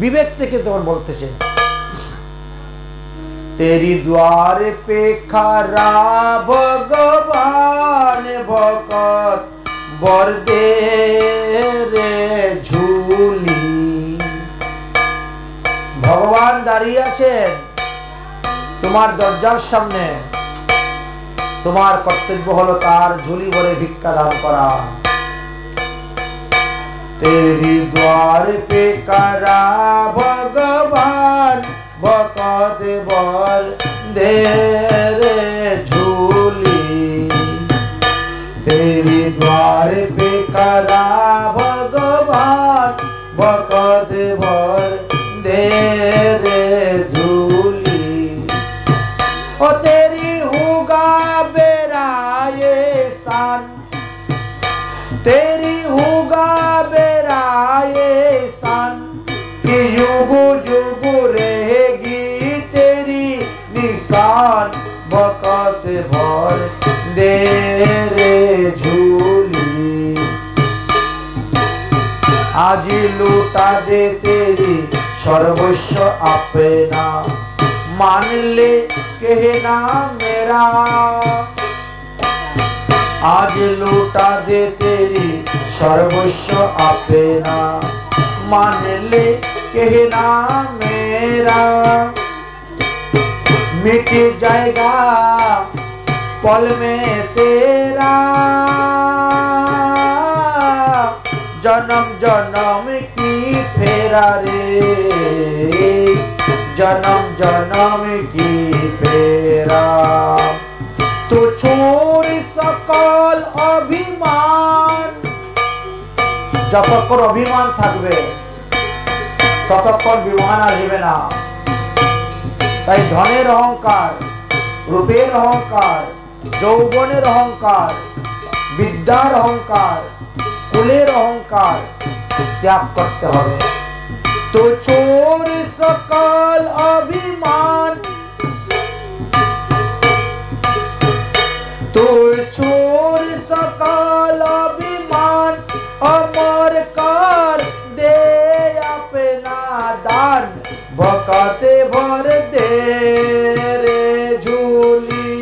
[SPEAKER 1] বিবেক থেকে তখন বলতেছে, तेरी द्वार पे खरा भगवान भगत बर दे रे झूली। भगवान दाঁড়িয়ে আছেন তোমার দরজার সামনে, তোমার কর্তব্য হলো তার ঝুলি ভরে ভিক্ষা দান করা। तेरी द्वार पे खरा भगवान भगत बर दे रे झूली। तेरी द्वार पे खरा भगवान भगत बर दे रे झूली। ओ तेरी होगा बेराए सान, तेरी होगा बेराए सान, कि युग युग रहेगी तेरी निशान, बकत भर दे रे झूली। आज लूटा दे तेरी सर्वस्व अपना, मान ले कहना मेरा। आज लूटा दे तेरी सर्वस्व अपना, मान ले कहना मेरा। मिट जाएगा पल में तेरा, जन्म जन्म की फेरा रे, जन्म जन्म की फेरा। तो छोड़ सकल अभिमान, যতক্ষণ অভিমান থাকবে ততক্ষণ বিমান আসবে না। তাই ধনের অহংকার, রূপের অহংকার, যৌবনের অহংকার, বিদ্যার অহংকার, কুলের অহংকার ত্যাগ করতে হবে। তো छोड़ सकल अभिमान, तो छोड़ सकल अभिमान, अमर कर दे अपना दान, भकते भर दे रे झूली।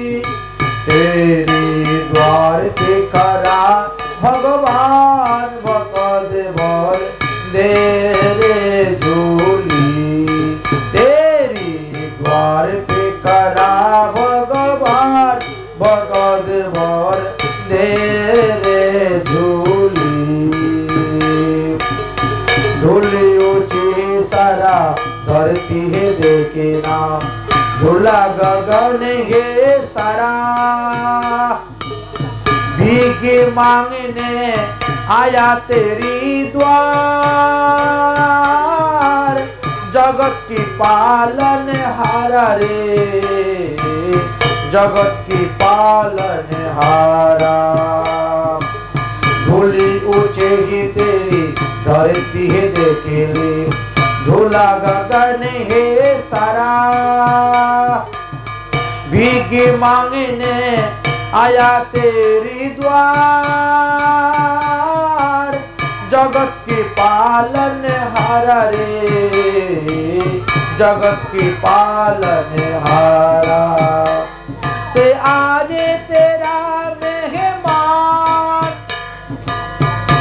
[SPEAKER 1] धरती है देखे नाम, धुला गगन है सारा, भीख मांगने आया तेरी द्वार, जगत की पालन हारा रे, जगत की पालन हारा। धूली ऊंचे ही तेरी धरती है देखे ले, धूला गगन है सारा, भीख मांगने आया तेरी द्वार, जगत की पालन हारा रे, जगत की पालन हारा। से आज तेरा मेहमान,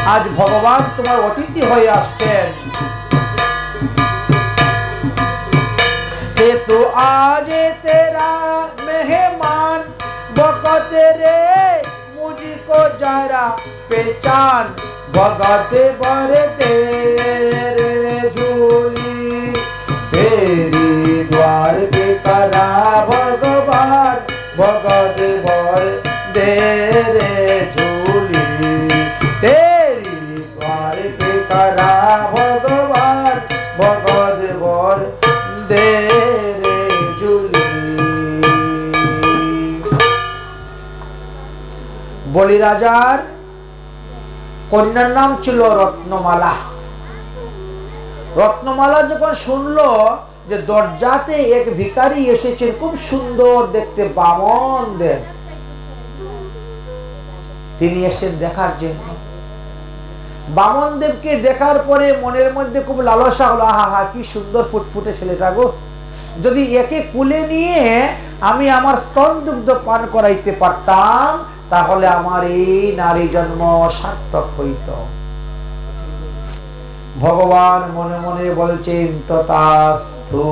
[SPEAKER 1] आज भगवान तुम्हार अतिथि হয়ে আসছেন, से तो आज तेरा मेहमान, भगत रे मुझको जरा पहचान, भगत बर तेरे झूली, तेरी द्वार पे करा भगवान, भगत बर दे रे झूली, तेरी द्वार पे करा भगवान, भगत बर दे रे झूली। বলি রাজার কন্যার নাম ছিল রত্নমালা। রত্নমালা যখন শুনলো যে দরজাতে এক ভিখারি এসেছেন, খুব সুন্দর দেখতে বামন দেব, তিনি এসেছেন দেখার জন্য। বামন দেবকে দেখার পরে মনের মধ্যে খুব লালসা হলো, আহা হা কি সুন্দর ফুটফুটে ছেলেটা গো, যদি একে কুলে নিয়ে আমি আমার স্তন দুগ্ধ পান করাইতে পারতাম তাহলে আমার এই নারী জন্ম সার্থক হইত। ভগবান মনে মনে বলছেন তথাস্তু,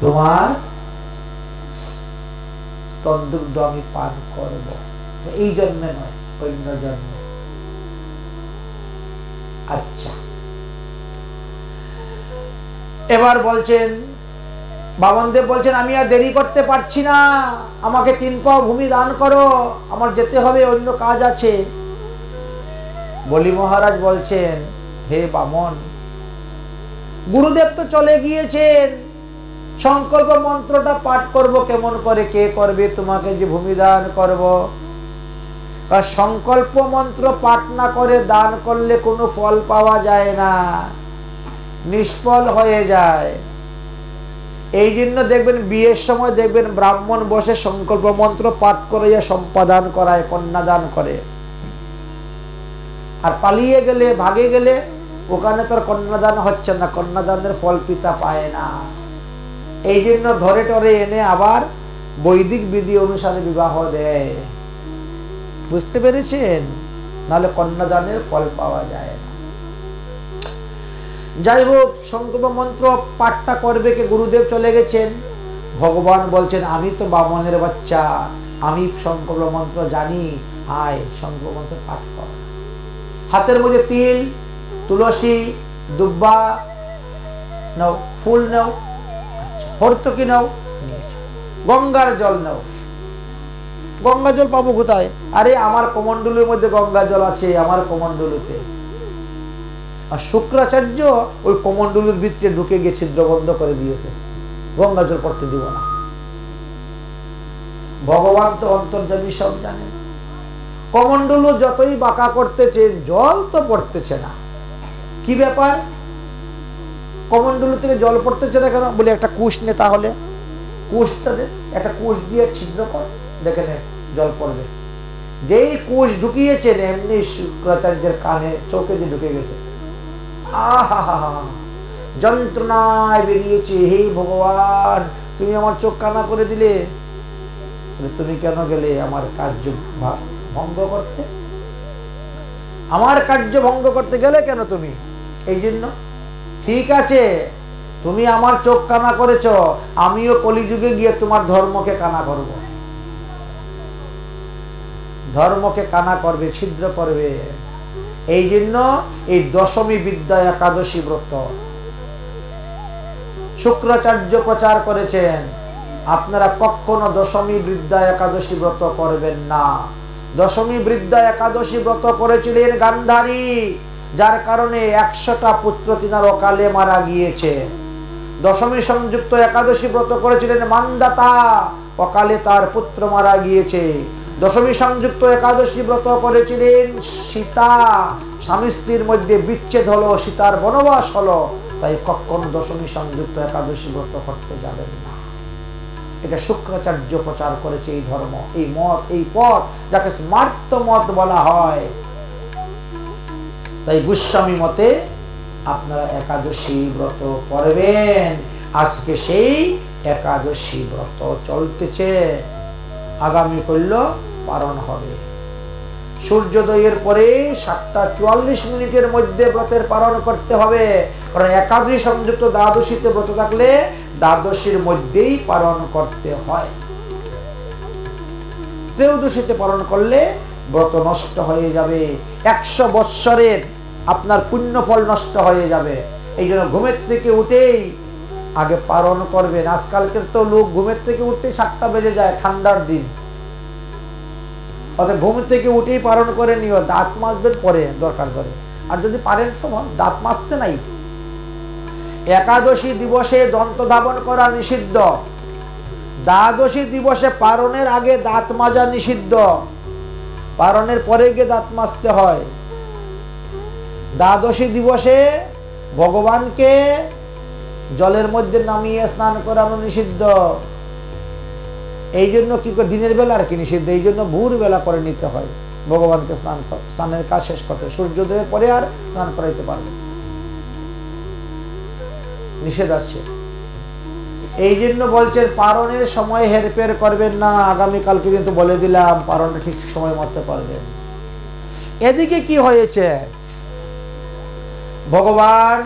[SPEAKER 1] তোমার স্তন দুগ্ধ আমি পান করব, এই জন্মে নয়, অন্য জন্মে। আচ্ছা, এবার বলছেন বামনদেব বলছেন আমি আর দেরি করতে পারছি না, আমাকে 3 পাও ভূমি দান করো, আমার যেতে হবে, অন্য কাজ আছে। বলি মহারাজ বলছেন হে বামন, গুরুদেব তো চলে গিয়েছেন, সংকল্প মন্ত্রটা পাঠ করব কেমন করে, কে করবে, তোমাকে যে ভূমি দান করব। সংকল্প মন্ত্র পাঠ না করে দান করলে কোনো ফল পাওয়া যায় না, নিষ্ফল হয়ে যায়। এই জন্য দেখবেন বিয়ের সময় দেখবেন ব্রাহ্মণ বসে সংকল্প মন্ত্র পাঠ করে সম্পাদন করায়, কন্যাদান করে। আর পালিয়ে গেলে, ভাগে গেলে ওখানে তোর কন্যাদান হচ্ছে না, কন্যাদানের ফল পিতা পায় না। এই জন্য ধরে টরে এনে আবার বৈদিক বিধি অনুসারে বিবাহ দেয়, বুঝতে পেরেছেন? নাহলে কন্যাদানের ফল পাওয়া যায় না। যাই হোক, সংকল্প মন্ত্র পাঠটা করবে কে, গুরুদেব চলে গেছেন। ভগবান বলছেন আমি তো বামনের বাচ্চা, আমি সংকল্প মন্ত্র জানি, আয় সংকল্প মন্ত্র পাঠ কর। হাতের মধ্যে তিল, তুলসী, দুব্বা নাও, ফুল নাও, হর্তকি নাও, গঙ্গার জল নাও। গঙ্গা জল পাবো কোথায়? আরে আমার কমণ্ডলুর মধ্যে গঙ্গা জল আছে, আমার কমণ্ডলুতে। আর শুক্রাচার্য ওই কমণ্ডলুর ভিতরে ঢুকে গিয়ে ছিদ্র বন্ধ করে দিয়েছে, গঙ্গা জল পড়তে দিব না। ভগবান তো অন্তর্যামী, সব জানেন। কমণ্ডলু যতই বাঁকা করতেছে, জল তো পড়তেছে না। কি ব্যাপার? কমণ্ডলু থেকে জল পড়তেছে না কেন? বলে একটা কুশ নে, তাহলে কুশটা দে, একটা কুশ দিয়ে ছিদ্র কর, দেখে নে জল পড়বে। যেই কুশ ঢুকিয়েছেন এমনি শুক্রাচার্যের কানে, চোখে যে ঢুকে গেছে। আহা, যন্ত্রণায় বেরিয়েছে। হে ভগবান, তুমি আমার চোখ কানা করে দিলে, তুমি কেন গেলে আমার কার্য ভঙ্গ করতে? আমার কার্য ভঙ্গ করতে গেলে কেন তুমি? এই জন্য ঠিক আছে, তুমি আমার চোখ কানা করেছ, আমিও কলিযুগে গিয়ে তোমার ধর্মকে কানা করব। ধর্মকে কানা করবে, ছিদ্র করবে। এই জন্য এই দশমী বিদ্যা একাদশী ব্রত শুক্রাচার্য প্রচার করেছেন আপনারা কখনো দশমী বৃদ্ধা একাদশী ব্রত করবেন না। দশমী বৃদ্ধা একাদশী ব্রত করেছিলেন গান্ধারী, যার কারণে 100টা পুত্র তিনার অকালে মারা গিয়েছে। দশমী সংযুক্ত একাদশী ব্রত করেছিলেন মান্দাতা, অকালে তার পুত্র মারা গিয়েছে। দশমী সংযুক্ত একাদশী ব্রত করেছিলেন সীতা, স্বামী স্ত্রীর মধ্যে বিচ্ছেদ হলো, সীতার বনবাস হলো। তাই কখনো দশমী সংযুক্ত একাদশী ব্রত করতে যাবেন না। এটা শুক্রাচার্য প্রচার করেছে এই ধর্ম, এই মত, এই পথ, যাকে স্মার্ত মত বলা হয়। তাই গোস্বামী মতে আপনারা একাদশী ব্রত করবেন। আজকে সেই একাদশী ব্রত চলতেছে, আগামী করল পালন হবে। সূর্যোদয়ের পরে 7:44 মধ্যে ব্রতের পালন করতে হবে, কারণ একাদশী সংযুক্ত দ্বাদশীতে ব্রত থাকলে দ্বাদশীর মধ্যেই পালন করতে হয়। ত্রয়োদশীতে পালন করলে ব্রত নষ্ট হয়ে যাবে, 100 বৎসরের আপনার পুণ্য ফল নষ্ট হয়ে যাবে। এই জন্য ঘুমের থেকে উঠেই আগে পালন করবেন। আজকালকের তো লোক ঘুমের থেকে উঠতে 7টা বেজে যায়, ঠান্ডার দিন। অর্থাৎ ঘুম থেকে উঠেই পালন করে নিও, দাঁত মাজবেন পরে দরকার করে, আর যদি পারেন তো দাঁত মাজতে নাই। একাদশী দিবসে দন্ত ধাবন করা নিষিদ্ধ, দ্বাদশী দিবসে পালনের আগে দাঁত মাজা নিষিদ্ধ, পালনের পরে গিয়ে দাঁত মাজতে হয়। দ্বাদশী দিবসে ভগবানকে জলের মধ্যে নামিয়ে স্নান করানো নিষিদ্ধ। এই জন্য কি করে দিনের বেলা আর কি নিষিদ্ধ, এই জন্য ভোর বেলা করে নিতে হয় ভগবানকে স্নানের কাজ শেষ করতে। সূর্যোদয়ের পরে আর স্নান করাইতে পারবে, নিষেধ আছে। এই জন্য বলছেন পালনের সময় হেরফের করবেন না। আগামীকালকে কিন্তু বলে দিলাম পালনটা ঠিক সময় মতো করবেন। এদিকে কি হয়েছে, ভগবান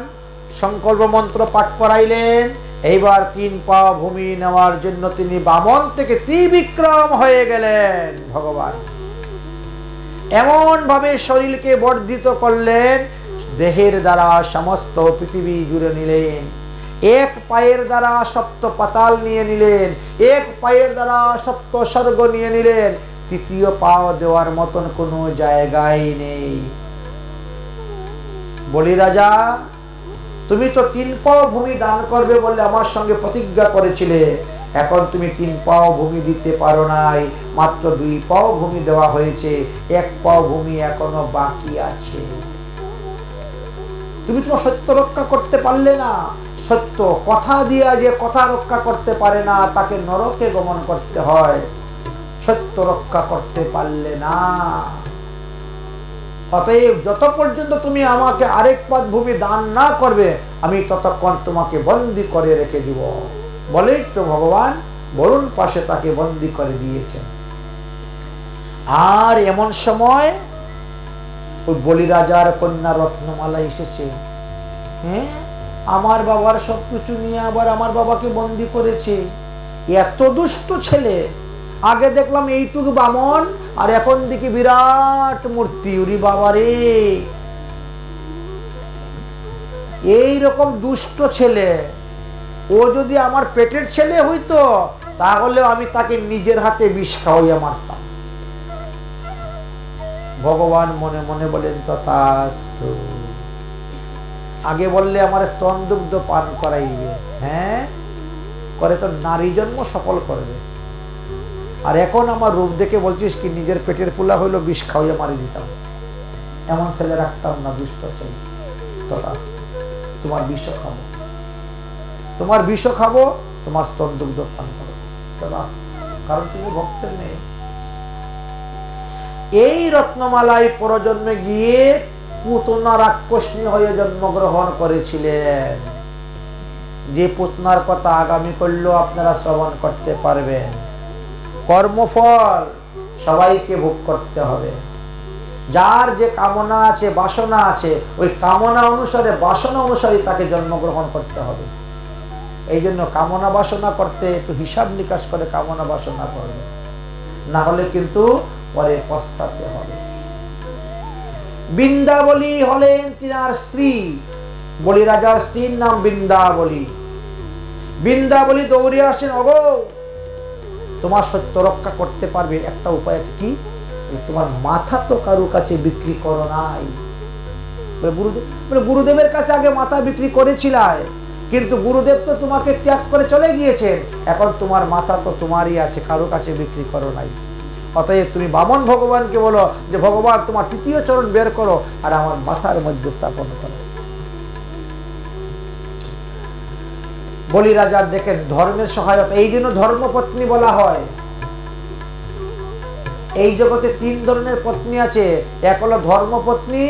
[SPEAKER 1] সংকল্প মন্ত্র পাঠ করাইলেন। এইবার 3 পাও ভূমি নেওয়ার জন্য তিনি বামন থেকে ত্রিবিক্রম হয়ে গেলেন। ভগবান এমন ভাবে শরীরকে বর্ধিত করলেন, দেহের দ্বারা সমস্ত পৃথিবী জুড়ে নিলেন। 1 পায়ের দ্বারা সপ্ত পাতাল নিয়ে নিলেন, 1 পায়ের দ্বারা সপ্ত স্বর্গ নিয়ে নিলেন। 3য় পাও দেওয়ার মতন কোনো জায়গায় নেই। বলি রাজা, তুমি তো 3 পাও ভূমি দান করবে বলে আমার সঙ্গে প্রতিজ্ঞা করেছিলে, এখন তুমি 3 পাও ভূমি দিতে পারো নাই, মাত্র 2 পাও ভূমি দেওয়া হয়েছে, 1 পাও ভূমি এখনো বাকি আছে। তুমি তোমার সত্য রক্ষা করতে পারলে না। সত্য কথা দিয়া যে কথা রক্ষা করতে পারে না, তাকে নরকে গমন করতে হয়। সত্য রক্ষা করতে পারলে না। অতএব যত পর্যন্ত তুমি আমাকে আরেক পাদ ভূমি দান না করবে, আমি ততক্ষণ তোমাকে বন্দী করে রেখে দিব। বলেই তো ভগবান বরুণ পাশে তাকে বন্দী করে দিয়েছেন। আর এমন সময় ওই বলি রাজার কন্যা রত্নমালা এসেছে। হ্যাঁ, আমার বাবার সবকিছু নিয়ে আবার আমার বাবাকে বন্দী করেছে। এত দুষ্ট ছেলে। আগে দেখলাম এইটুকু বামন, আর এখন দেখি বিরাট মূর্তি। উরি বাবারে, এই রকম দুষ্ট ছেলে ও যদি আমার পেটের ছেলে হইতো, তাহলে আমি তাকে নিজের হাতে বিষ খাওয়াইয়া মারতাম। ভগবান মনে মনে বলেন তথাস্তু। আগে বললে আমার স্তন দুগ্ধ পান করাইবে, হ্যাঁ করে তো নারী জন্ম সফল করবে। আর এখন আমার রূপ দেখে বলছিস কি নিজের পেটের ফুলা হইলো বিষ খাওয়াইয়া মারি দিতাম। এমন ছেলে রাখতাম না, দুষ্ট ছেলে। তথাস্তু, তোমার বিষ খাবো, তোমার বিষ খাবো, তোমার স্তন দুগ্ধ পান করবো। তথাস্তু, কারণ তুমি ভক্তের মেয়ে। এই রত্নমালাই পরজন্মে গিয়ে পুতনা রাক্ষসী হয়ে জন্মগ্রহণ করেছিলেন। যে পুতনার কথা আগামী করলেও আপনারা শ্রবণ করতে পারবেন। কর্মফল সবাইকে ভোগ করতে হবে। যার যে কামনা আছে, বাসনা আছে, ওই কামনা অনুসারে, বাসনা অনুসারে তাকে জন্মগ্রহণ করতে হবে। এই জন্য কামনা বাসনা করতে একটু হিসাব নিকাশ করে কামনা বাসনা করবে, না হলে কিন্তু পরে পস্তাতে হবে। বৃন্দাবলী হলেন তিনার স্ত্রী। বলি রাজার স্ত্রীর নাম বৃন্দাবলী। বৃন্দাবলী দৌড়ে আসেন, ওগো তোমার সত্য রক্ষা করতে পারবে একটা উপায় আছে, কি? তোমার মাথা তো কারো কাছে বিক্রি করো নাই। গুরুদেবের কাছে আগে মাথা বিক্রি করেছিলাম, কিন্তু গুরুদেব তো তোমাকে ত্যাগ করে চলে গিয়েছেন, এখন তোমার মাথা তো তোমারই আছে, কারো কাছে বিক্রি করো নাই। অতএব তুমি বামন ভগবানকে বলো যে ভগবান তোমার তৃতীয় চরণ বের করো আর আমার মাথার মধ্যে স্থাপন করো। বলি রাজার দেখেন ধর্মের সহায়তা, এই জন্য ধর্মপত্নী বলা হয়। এই জগতে তিন ধরনের পত্নী আছে, এক হলো ধর্মপত্নী,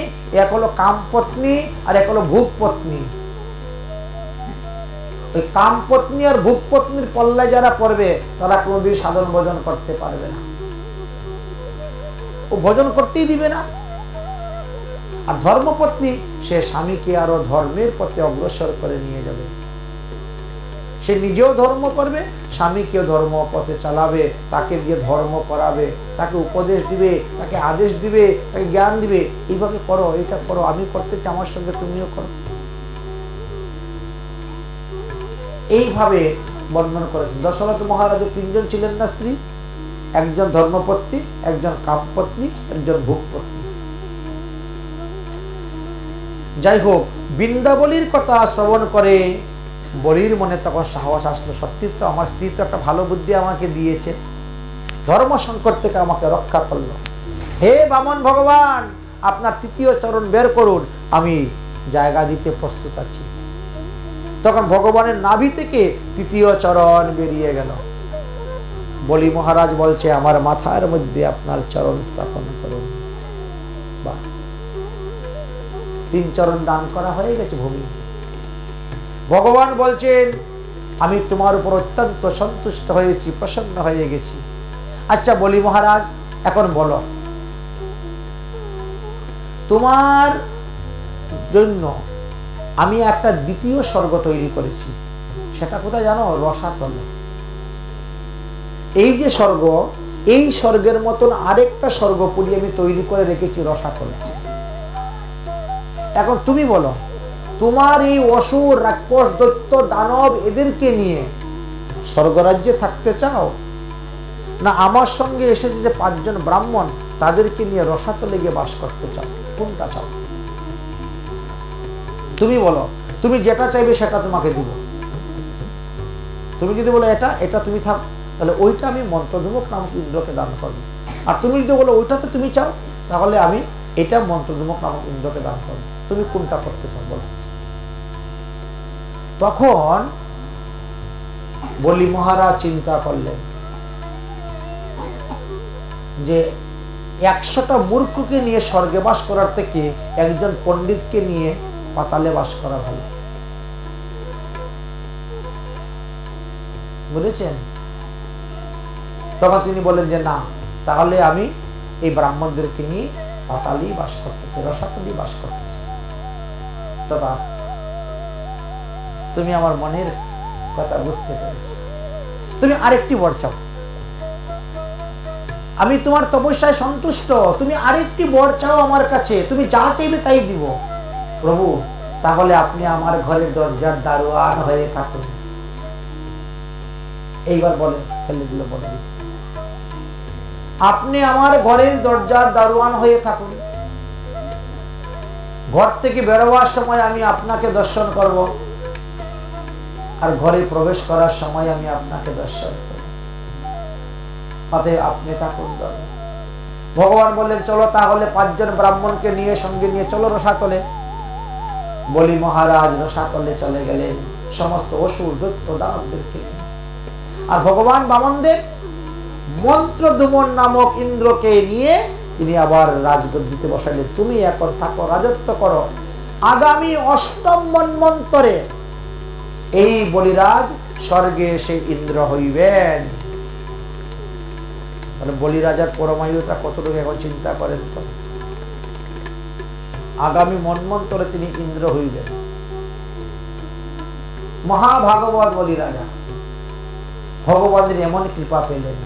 [SPEAKER 1] এক হলো কামপত্নী, আর এক হলো ভোগপত্নী। ওই কামপত্নী আর ভোগপত্নীর পল্লায় যারা পড়বে তারা কোনোদিন সাধন ভজন করতে পারবে না, ও ভজন করতেই দিবে না। আর ধর্মপত্নী সে স্বামীকে আরো ধর্মের পথে অগ্রসর করে নিয়ে যাবে, সে নিজেও ধর্ম করবে, স্বামীকেও ধর্ম পথে চালাবে, তাকে দিয়ে ধর্ম করাবে, তাকে উপদেশ দিবে, তাকে আদেশ দিবে, তাকে জ্ঞান দিবে, এইভাবে করো, এটা করো, আমি করতে চাই, আমার সঙ্গে তুমিও করো। এইভাবে বর্ণনা করেছেন। দশরথ মহারাজের তিনজন ছিলেন না স্ত্রী, একজন ধর্মপত্নী, একজন কামপত্নী, একজন ভোগপত্নী। যাই হোক, বৃন্দাবলীর কথা শ্রবণ করে বলির মনে তখন সাহস আসলো, সত্যি তো আমার স্ত্রী তো একটা ভালো বুদ্ধি আমাকে দিয়েছে, ধর্ম সংকট থেকে আমাকে রক্ষা করলো। হে বামন ভগবান, আপনার তৃতীয় চরণ বের করুন, আমি জায়গা দিতে প্রস্তুত আছি। তখন ভগবানের নাভি থেকে তৃতীয় চরণ বেরিয়ে গেল। বলি মহারাজ বলছে আমার মাথার মধ্যে আপনার চরণ স্থাপন করুন। বাস, তিন চরণ দান করা হয়ে গেছে ভূমি। ভগবান বলছেন আমি তোমার উপর অত্যন্ত সন্তুষ্ট হয়েছি, প্রসন্ন হয়ে গেছি। আচ্ছা বলি মহারাজ, এখন বলো তোমার জন্য আমি একটা দ্বিতীয় স্বর্গ তৈরি করেছি, সেটা কোথায় জানো? রসাতলে। এই যে স্বর্গ, এই স্বর্গের মতন আরেকটা স্বর্গপুরী আমি তৈরি করে রেখেছি রসাতলে। এখন তুমি বলো, তোমার এই অসুর, রাক্ষস, দৈত্য, দানব এদেরকে নিয়ে স্বর্গরাজ্যে থাকতে চাও, না আমার সঙ্গে এসেছে যে 5 জন ব্রাহ্মণ তাদেরকে নিয়ে রসাতলে গিয়ে বাস করতে চাও? কোনটা চাও? তুমি বলো, তুমি যেটা চাইবে সেটা তোমাকে দিব। তুমি যদি বলো এটা এটা তুমি থাক, তাহলে ওইটা আমি মন্ত্রধূমক নামক ইন্দ্রকে দান করবো। আর তুমি যদি বলো ওইটাতে তুমি চাও, তাহলে আমি এটা মন্ত্রধূমক নামক ইন্দ্রকে দান করবো। তুমি কোনটা করতে চাও বলো? তখন বলি মহারাজ চিন্তা করলেন যে 100টা মূর্খকে নিয়ে স্বর্গে বাস করার থেকে একজন পণ্ডিতকে নিয়ে পাতালে বাস করা ভালো। বুঝেছেন? তখন তিনি বলেন যে না, তাহলে আমি এই ব্রাহ্মণদেরকে নিয়ে পাতালেই বাস করতে চাই, রসাতলেই বাস করতে চাই। তবে তুমি আমার মনের কথা বুঝতে পেরেছ, তুমি আরেকটি বর চাও। আমি তোমার তপস্যায় সন্তুষ্ট, তুমি আরেকটি বর চাও আমার কাছে, তুমি যা চাইবে তাই দিব। প্রভু, তাহলে আপনি আমার ঘরের দরজার দারোয়ান হয়ে থাকুন। এইবার বলেন, ফেলে দিল, বলে দিল, আপনি আমার ঘরের দরজার দারোয়ান হয়ে থাকুন। ঘর থেকে বেরোবার সময় আমি আপনাকে দর্শন করব, আর ঘরে প্রবেশ করার সময় আমি আপনাকে দর্শন করব। অতএব আপনি থাকুন। ভগবান বললেন চলো তাহলে 5 জন ব্রাহ্মণকে নিয়ে সঙ্গে নিয়ে চলো রসাতলে। বলি মহারাজ রসাতলে চলে গেলেন সমস্ত অসুর, দৈত্য, দানবদেরকে। আর ভগবান বামনদেব মন্ত্রধূমন নামক ইন্দ্রকে নিয়ে তিনি আবার রাজগদ্দিতে বসাইলেন। তুমি এখন থাকো, রাজত্ব করো। আগামী 8ম মন্বন্তরে এই বলিরাজ স্বর্গে এসে ইন্দ্র হইবেন। বলিরাজার পরমায়ুটা কতটুকু এখন চিন্তা করেন তো। আগামী মন্বন্তরে তিনি ইন্দ্র হইবেন। মহাভাগবত বলিরাজা ভগবানের এমন কৃপা পেলেন,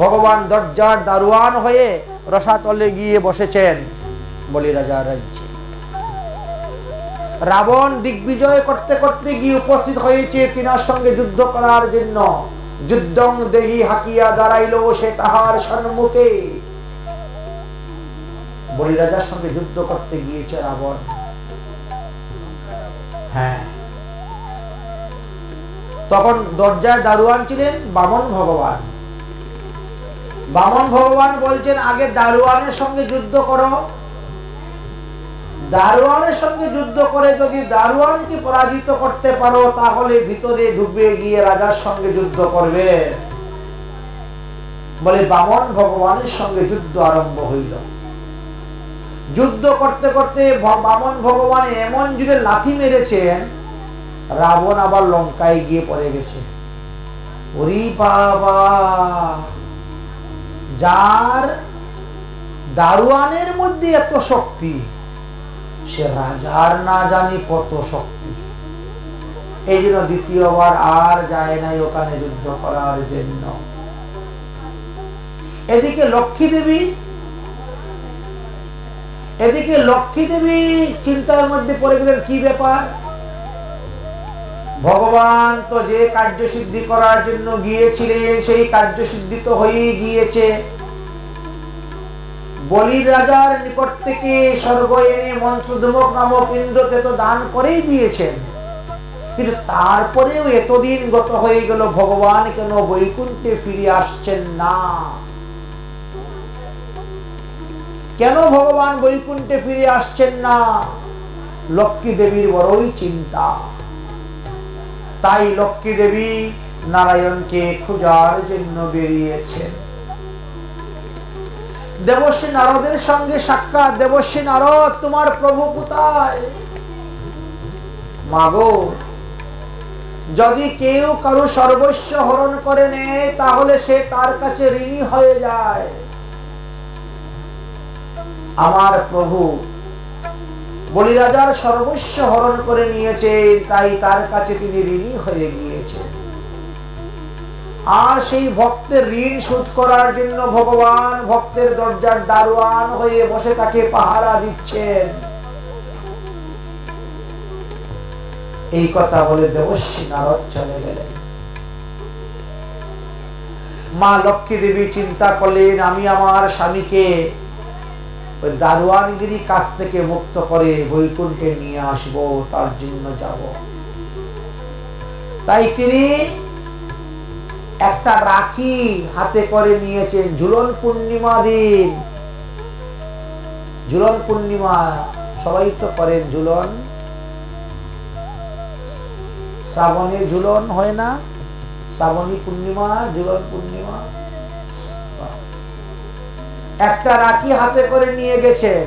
[SPEAKER 1] ভগবান দরজার দারোয়ান হয়ে রসাতলে গিয়ে বসেছেন বলিরাজার রাজ্যে। রাবণ দিগ্বিজয় করতে করতে গিয়ে উপস্থিত হয়েছে তিনার সঙ্গে যুদ্ধ করার জন্য। যুদ্ধং দেহি হাকিয়া দাঁড়াইল সে তাহার সম্মুখে। বলি রাজার সঙ্গে যুদ্ধ করতে গিয়েছে রাবণ। হ্যাঁ, তখন দরজায় দারোয়ান ছিলেন বামন ভগবান। বামন ভগবান বলছেন, আগে দারোয়ানের সঙ্গে যুদ্ধ করো। দারোয়ানের সঙ্গে যুদ্ধ করে যদি দারোয়ানকে পরাজিত করতে পারো, তাহলে ভিতরে ঢুকবে গিয়ে রাজার সঙ্গে যুদ্ধ করবে। বলে বামন ভগবানের সঙ্গে যুদ্ধ আরম্ভ হইল। যুদ্ধ করতে করতে বামন ভগবান এমন জুড়ে লাথি মেরেছেন, রাবণ আবার লঙ্কায় গিয়ে পড়ে গেছে। ওরে বাবা, যার দারোয়ানের মধ্যে এত শক্তি, সে রাজার না জানি কত শক্তি। এই জন্য দ্বিতীয়বার আর যায় নাই ওখানে যুদ্ধ করার জন্য। এদিকে লক্ষ্মী দেবী চিন্তার মধ্যে পড়ে গেলেন, কি ব্যাপার? ভগবান তো যে কার্য সিদ্ধি করার জন্য গিয়েছিলেন, সেই কার্য সিদ্ধি তো হয়ে গিয়েছে। বলির রাজার নিকট থেকে স্বর্গ এনে মন্ত্রধুমক নামক ইন্দ্রকে তো দান করেই দিয়েছেন, কিন্তু তারপরেও এতদিন গত হয়ে গেল, ভগবান কেন বৈকুণ্ঠে ফিরে আসছেন না? কেন ভগবান বৈকুণ্ঠে ফিরে আসছেন না? লক্ষ্মী দেবীর বড়ই চিন্তা। তাই লক্ষ্মী দেবী নারায়ণকে খোঁজার জন্য বেরিয়েছেন। দেবশ্রী নারদের সঙ্গে সাক্ষাৎ। দেবশ্রী নারদ, তোমার প্রভু কোথায়? মাগো, যদি কেউ কারো সর্বস্ব হরণ করে নেয়, তাহলে সে তার কাছে ঋণী হয়ে যায়। আমার প্রভু বলি রাজার সর্বস্ব হরণ করে নিয়েছেন, তাই তার কাছে তিনি ঋণী হয়ে গিয়েছেন। আর সেই ভক্তের ঋণ শোধ করার জন্য ভগবান ভক্তের দরজার দারোয়ান হয়ে বসে তাকে পাহারা দিচ্ছেন। এই কথা বলে দেবশ্রী নারদ চলে গেলেন। মা লক্ষ্মী দেবী চিন্তা করলেন, আমি আমার স্বামীকে ওই দারোয়ানগিরি কাছ থেকে মুক্ত করে বৈকুণ্ঠে নিয়ে আসবো, তার জন্য যাব। তাই তিনি একটা রাখি হাতে করে নিয়েছেন। ঝুলন পূর্ণিমা দিন, ঝুলন পূর্ণিমা সবাই তো করেন ঝুলন, শ্রাবণে ঝুলন হয় না? শ্রাবণী পূর্ণিমা, ঝুলন পূর্ণিমা। একটা রাখি হাতে করে নিয়ে গেছেন,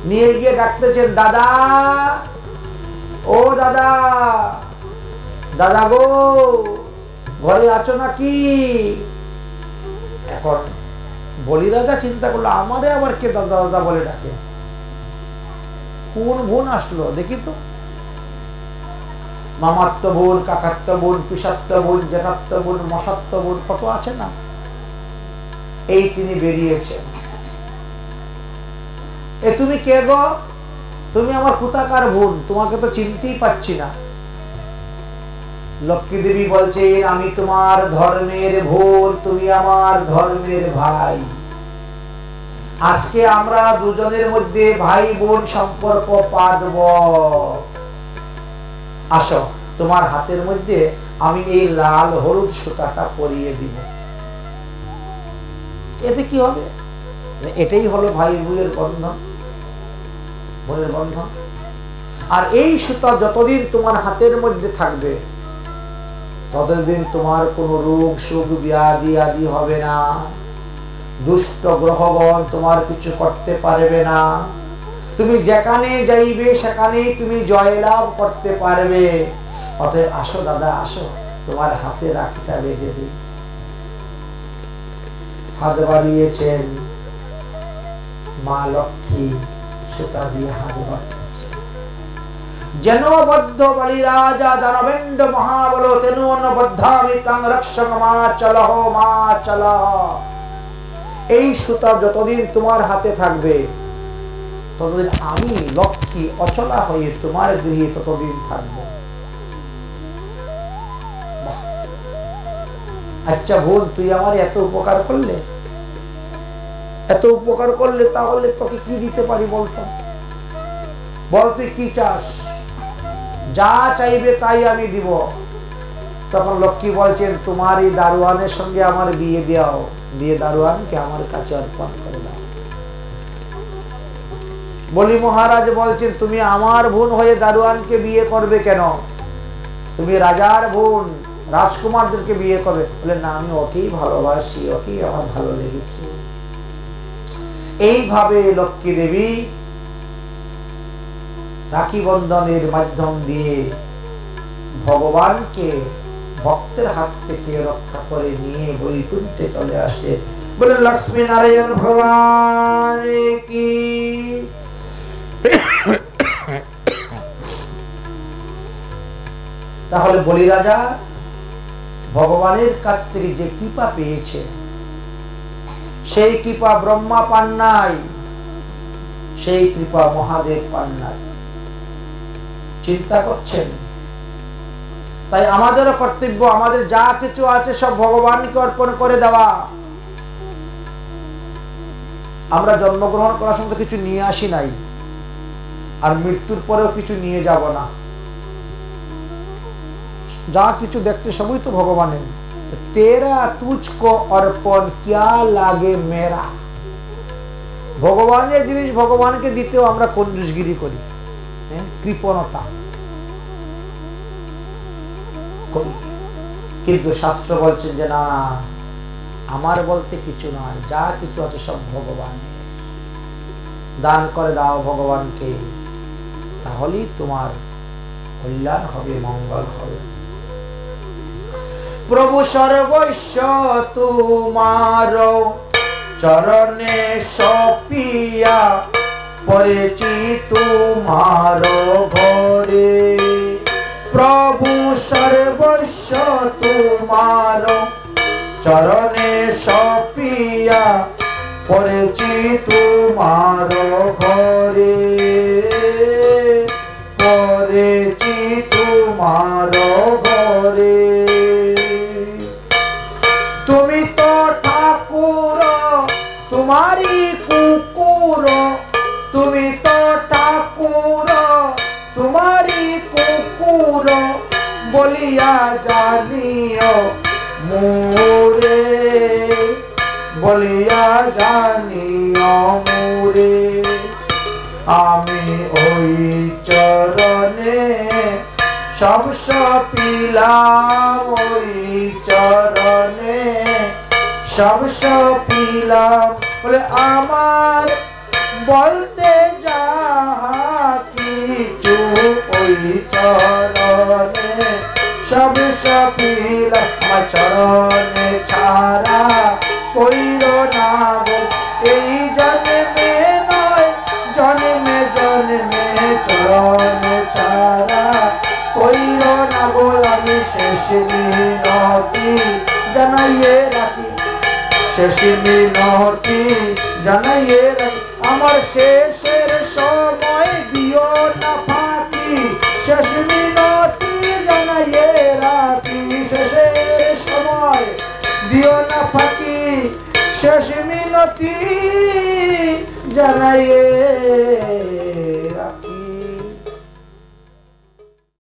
[SPEAKER 1] নিয়ে গিয়ে ডাকতেছেন, দাদা, ও দাদা, দাদা গো, ঘরে আছো নাকি? এখন বলি রাজা চিন্তা করলো, আমারে আবার কে দাদা দাদা বলে ডাকে? কোন বোন আসলো দেখি তো। মামাত্ম বোন, কাকাত্ম বোন, পিসাত্ম বোন, জেঠাত্ম বোন, মশাত্ম বোন, কত আছে না? এই তিনি বেরিয়েছেন। এ তুমি কে গো? তুমি আমার কোথাকার বোন? তোমাকে তো চিনতেই পাচ্ছি না। লক্ষ্মী দেবী বলছেন, আমি তোমার ধর্মের বোন, তুমি আমার ধর্মের ভাই। আজকে আমরা দুজনের মধ্যে ভাই বোন সম্পর্ক পাতব। আসো, তোমার হাতের মধ্যে আমি এই লাল হলুদ সুতাটা পরিয়ে দিব। এতে কি হবে? এটাই হলো ভাই বোনের বন্ধন, বোনের বন্ধন। আর এই সুতা যতদিন তোমার হাতের মধ্যে থাকবে, ততদিন তোমার কোনো রোগ শোক ব্যাধি আদি হবে না। দুষ্ট গ্রহগণ তোমার কিছু করতে পারবে না। তুমি যেখানে যাইবে সেখানেই তুমি জয়লাভ করতে পারবে। অতএব আসো দাদা, আসো, তোমার হাতে রাখিটা বেঁধে দিই। হাত বাড়িয়েছেন মা লক্ষ্মী, সুতা দিয়ে হাত বাড়িয়েছে। যেন বদ্ধ বলি রাজা দানবেন্দ্র মহাবল, তেনু অন্নবদ্ধামি তাং রক্ষক মা চলহ, মা চলহ। এই সুতা যতদিন তোমার হাতে থাকবে, ততদিন আমি লক্ষ্মী অচলা হয়ে তোমার গৃহে ততদিন থাকব। আচ্ছা বোন, তুই আমার এত উপকার করলে, তাহলে তোকে কি দিতে পারি বলতো? বল তুই কি চাস? যা চাইবে তাই আমি দিব। তখন লক্ষ্মী বলছেন, তোমার এই দারোয়ানের সঙ্গে আমার বিয়ে দাও, দিয়ে দারোয়ানকে আমার কাছে অর্পণ করে দাও। বলি মহারাজ বলছেন, তুমি আমার বোন হয়ে দারোয়ানকে বিয়ে করবে কেন? তুমি রাজার বোন, রাজকুমারদেরকে বিয়ে করবে। বলে না, আমি ওকেই ভালোবাসি, ওকেই আমার ভালো লেগেছে। এইভাবে লক্ষ্মী দেবী রাখি বন্ধনের মাধ্যম দিয়ে ভগবানকে ভক্তের হাত থেকে রক্ষা করে নিয়ে বৈকুণ্ঠে চলে আসে। বলে লক্ষ্মী নারায়ণ ভগবান কি। তাহলে বলি রাজা ভগবানের কাছ থেকে যে কৃপা পেয়েছে, সেই কৃপা ব্রহ্মা পান নাই, সেই কৃপা মহাদেব পান নাই। চিন্তা করছেন? তাই আমাদেরও কর্তব্য, আমাদের যা কিছু আছে সব ভগবানকে অর্পণ করে দেওয়া। আমরা জন্মগ্রহণ করার সময় কিছু নিয়ে আসি নাই, আর মৃত্যুর পরেও কিছু নিয়ে যাব না। যা কিছু দেখতে সবই তো ভগবানের। তেরা তুঝকো অর্পণ ক্যা লাগে মেরা। ভগবানের জিনিস ভগবানকে দিতেও আমরা কঞ্জুসগিরি করি, কৃপণতা করি। কিন্তু শাস্ত্র বলছেন যে না, আমার বলতে কিছু নয়, যা কিছু আছে সব ভগবান। দান করে দাও ভগবানকে, তাহলেই তোমার কল্যাণ হবে, মঙ্গল হবে। প্রভু সর্বস্ব তোমার চরণে সপিয়া পড়েছি তোমার ঘরে। প্রভু সর্বস্ব তোমার চরণে সপিয়া পড়েছি তোমার ঘরে, পড়েছি তোমার ঘরে। তুমি তো ঠাকুর তোমারি কুকুর, তুমি তো ঠাকুর তোমারি কুকুর বলিয়া জানিও মোরে, বলিয়া জানিও মোরে। আমি ওই চরণে সব সপিলাম, ওই চরণে সব সপিলাম। বলে আমার বলতে যাহা কিছু ওই চরণে সব সপিলাম। আমার চরণে ছাড়া কইর না গো এই জন্মে নয়, জন্মে জন্মে চরণে ছাড়া কইর না গো। আমি শেষ মিনতি জানাইয়ে রাখি, শেষ মিনতি জানাইয়ে রাখি। আমার শেষের সময় দিও না ফাঁকি, শেষ মিনতি জানাইয়ে রাখি। শেষের সময় দিও না ফাঁকি, শেষ মিনতি জানাইয়ে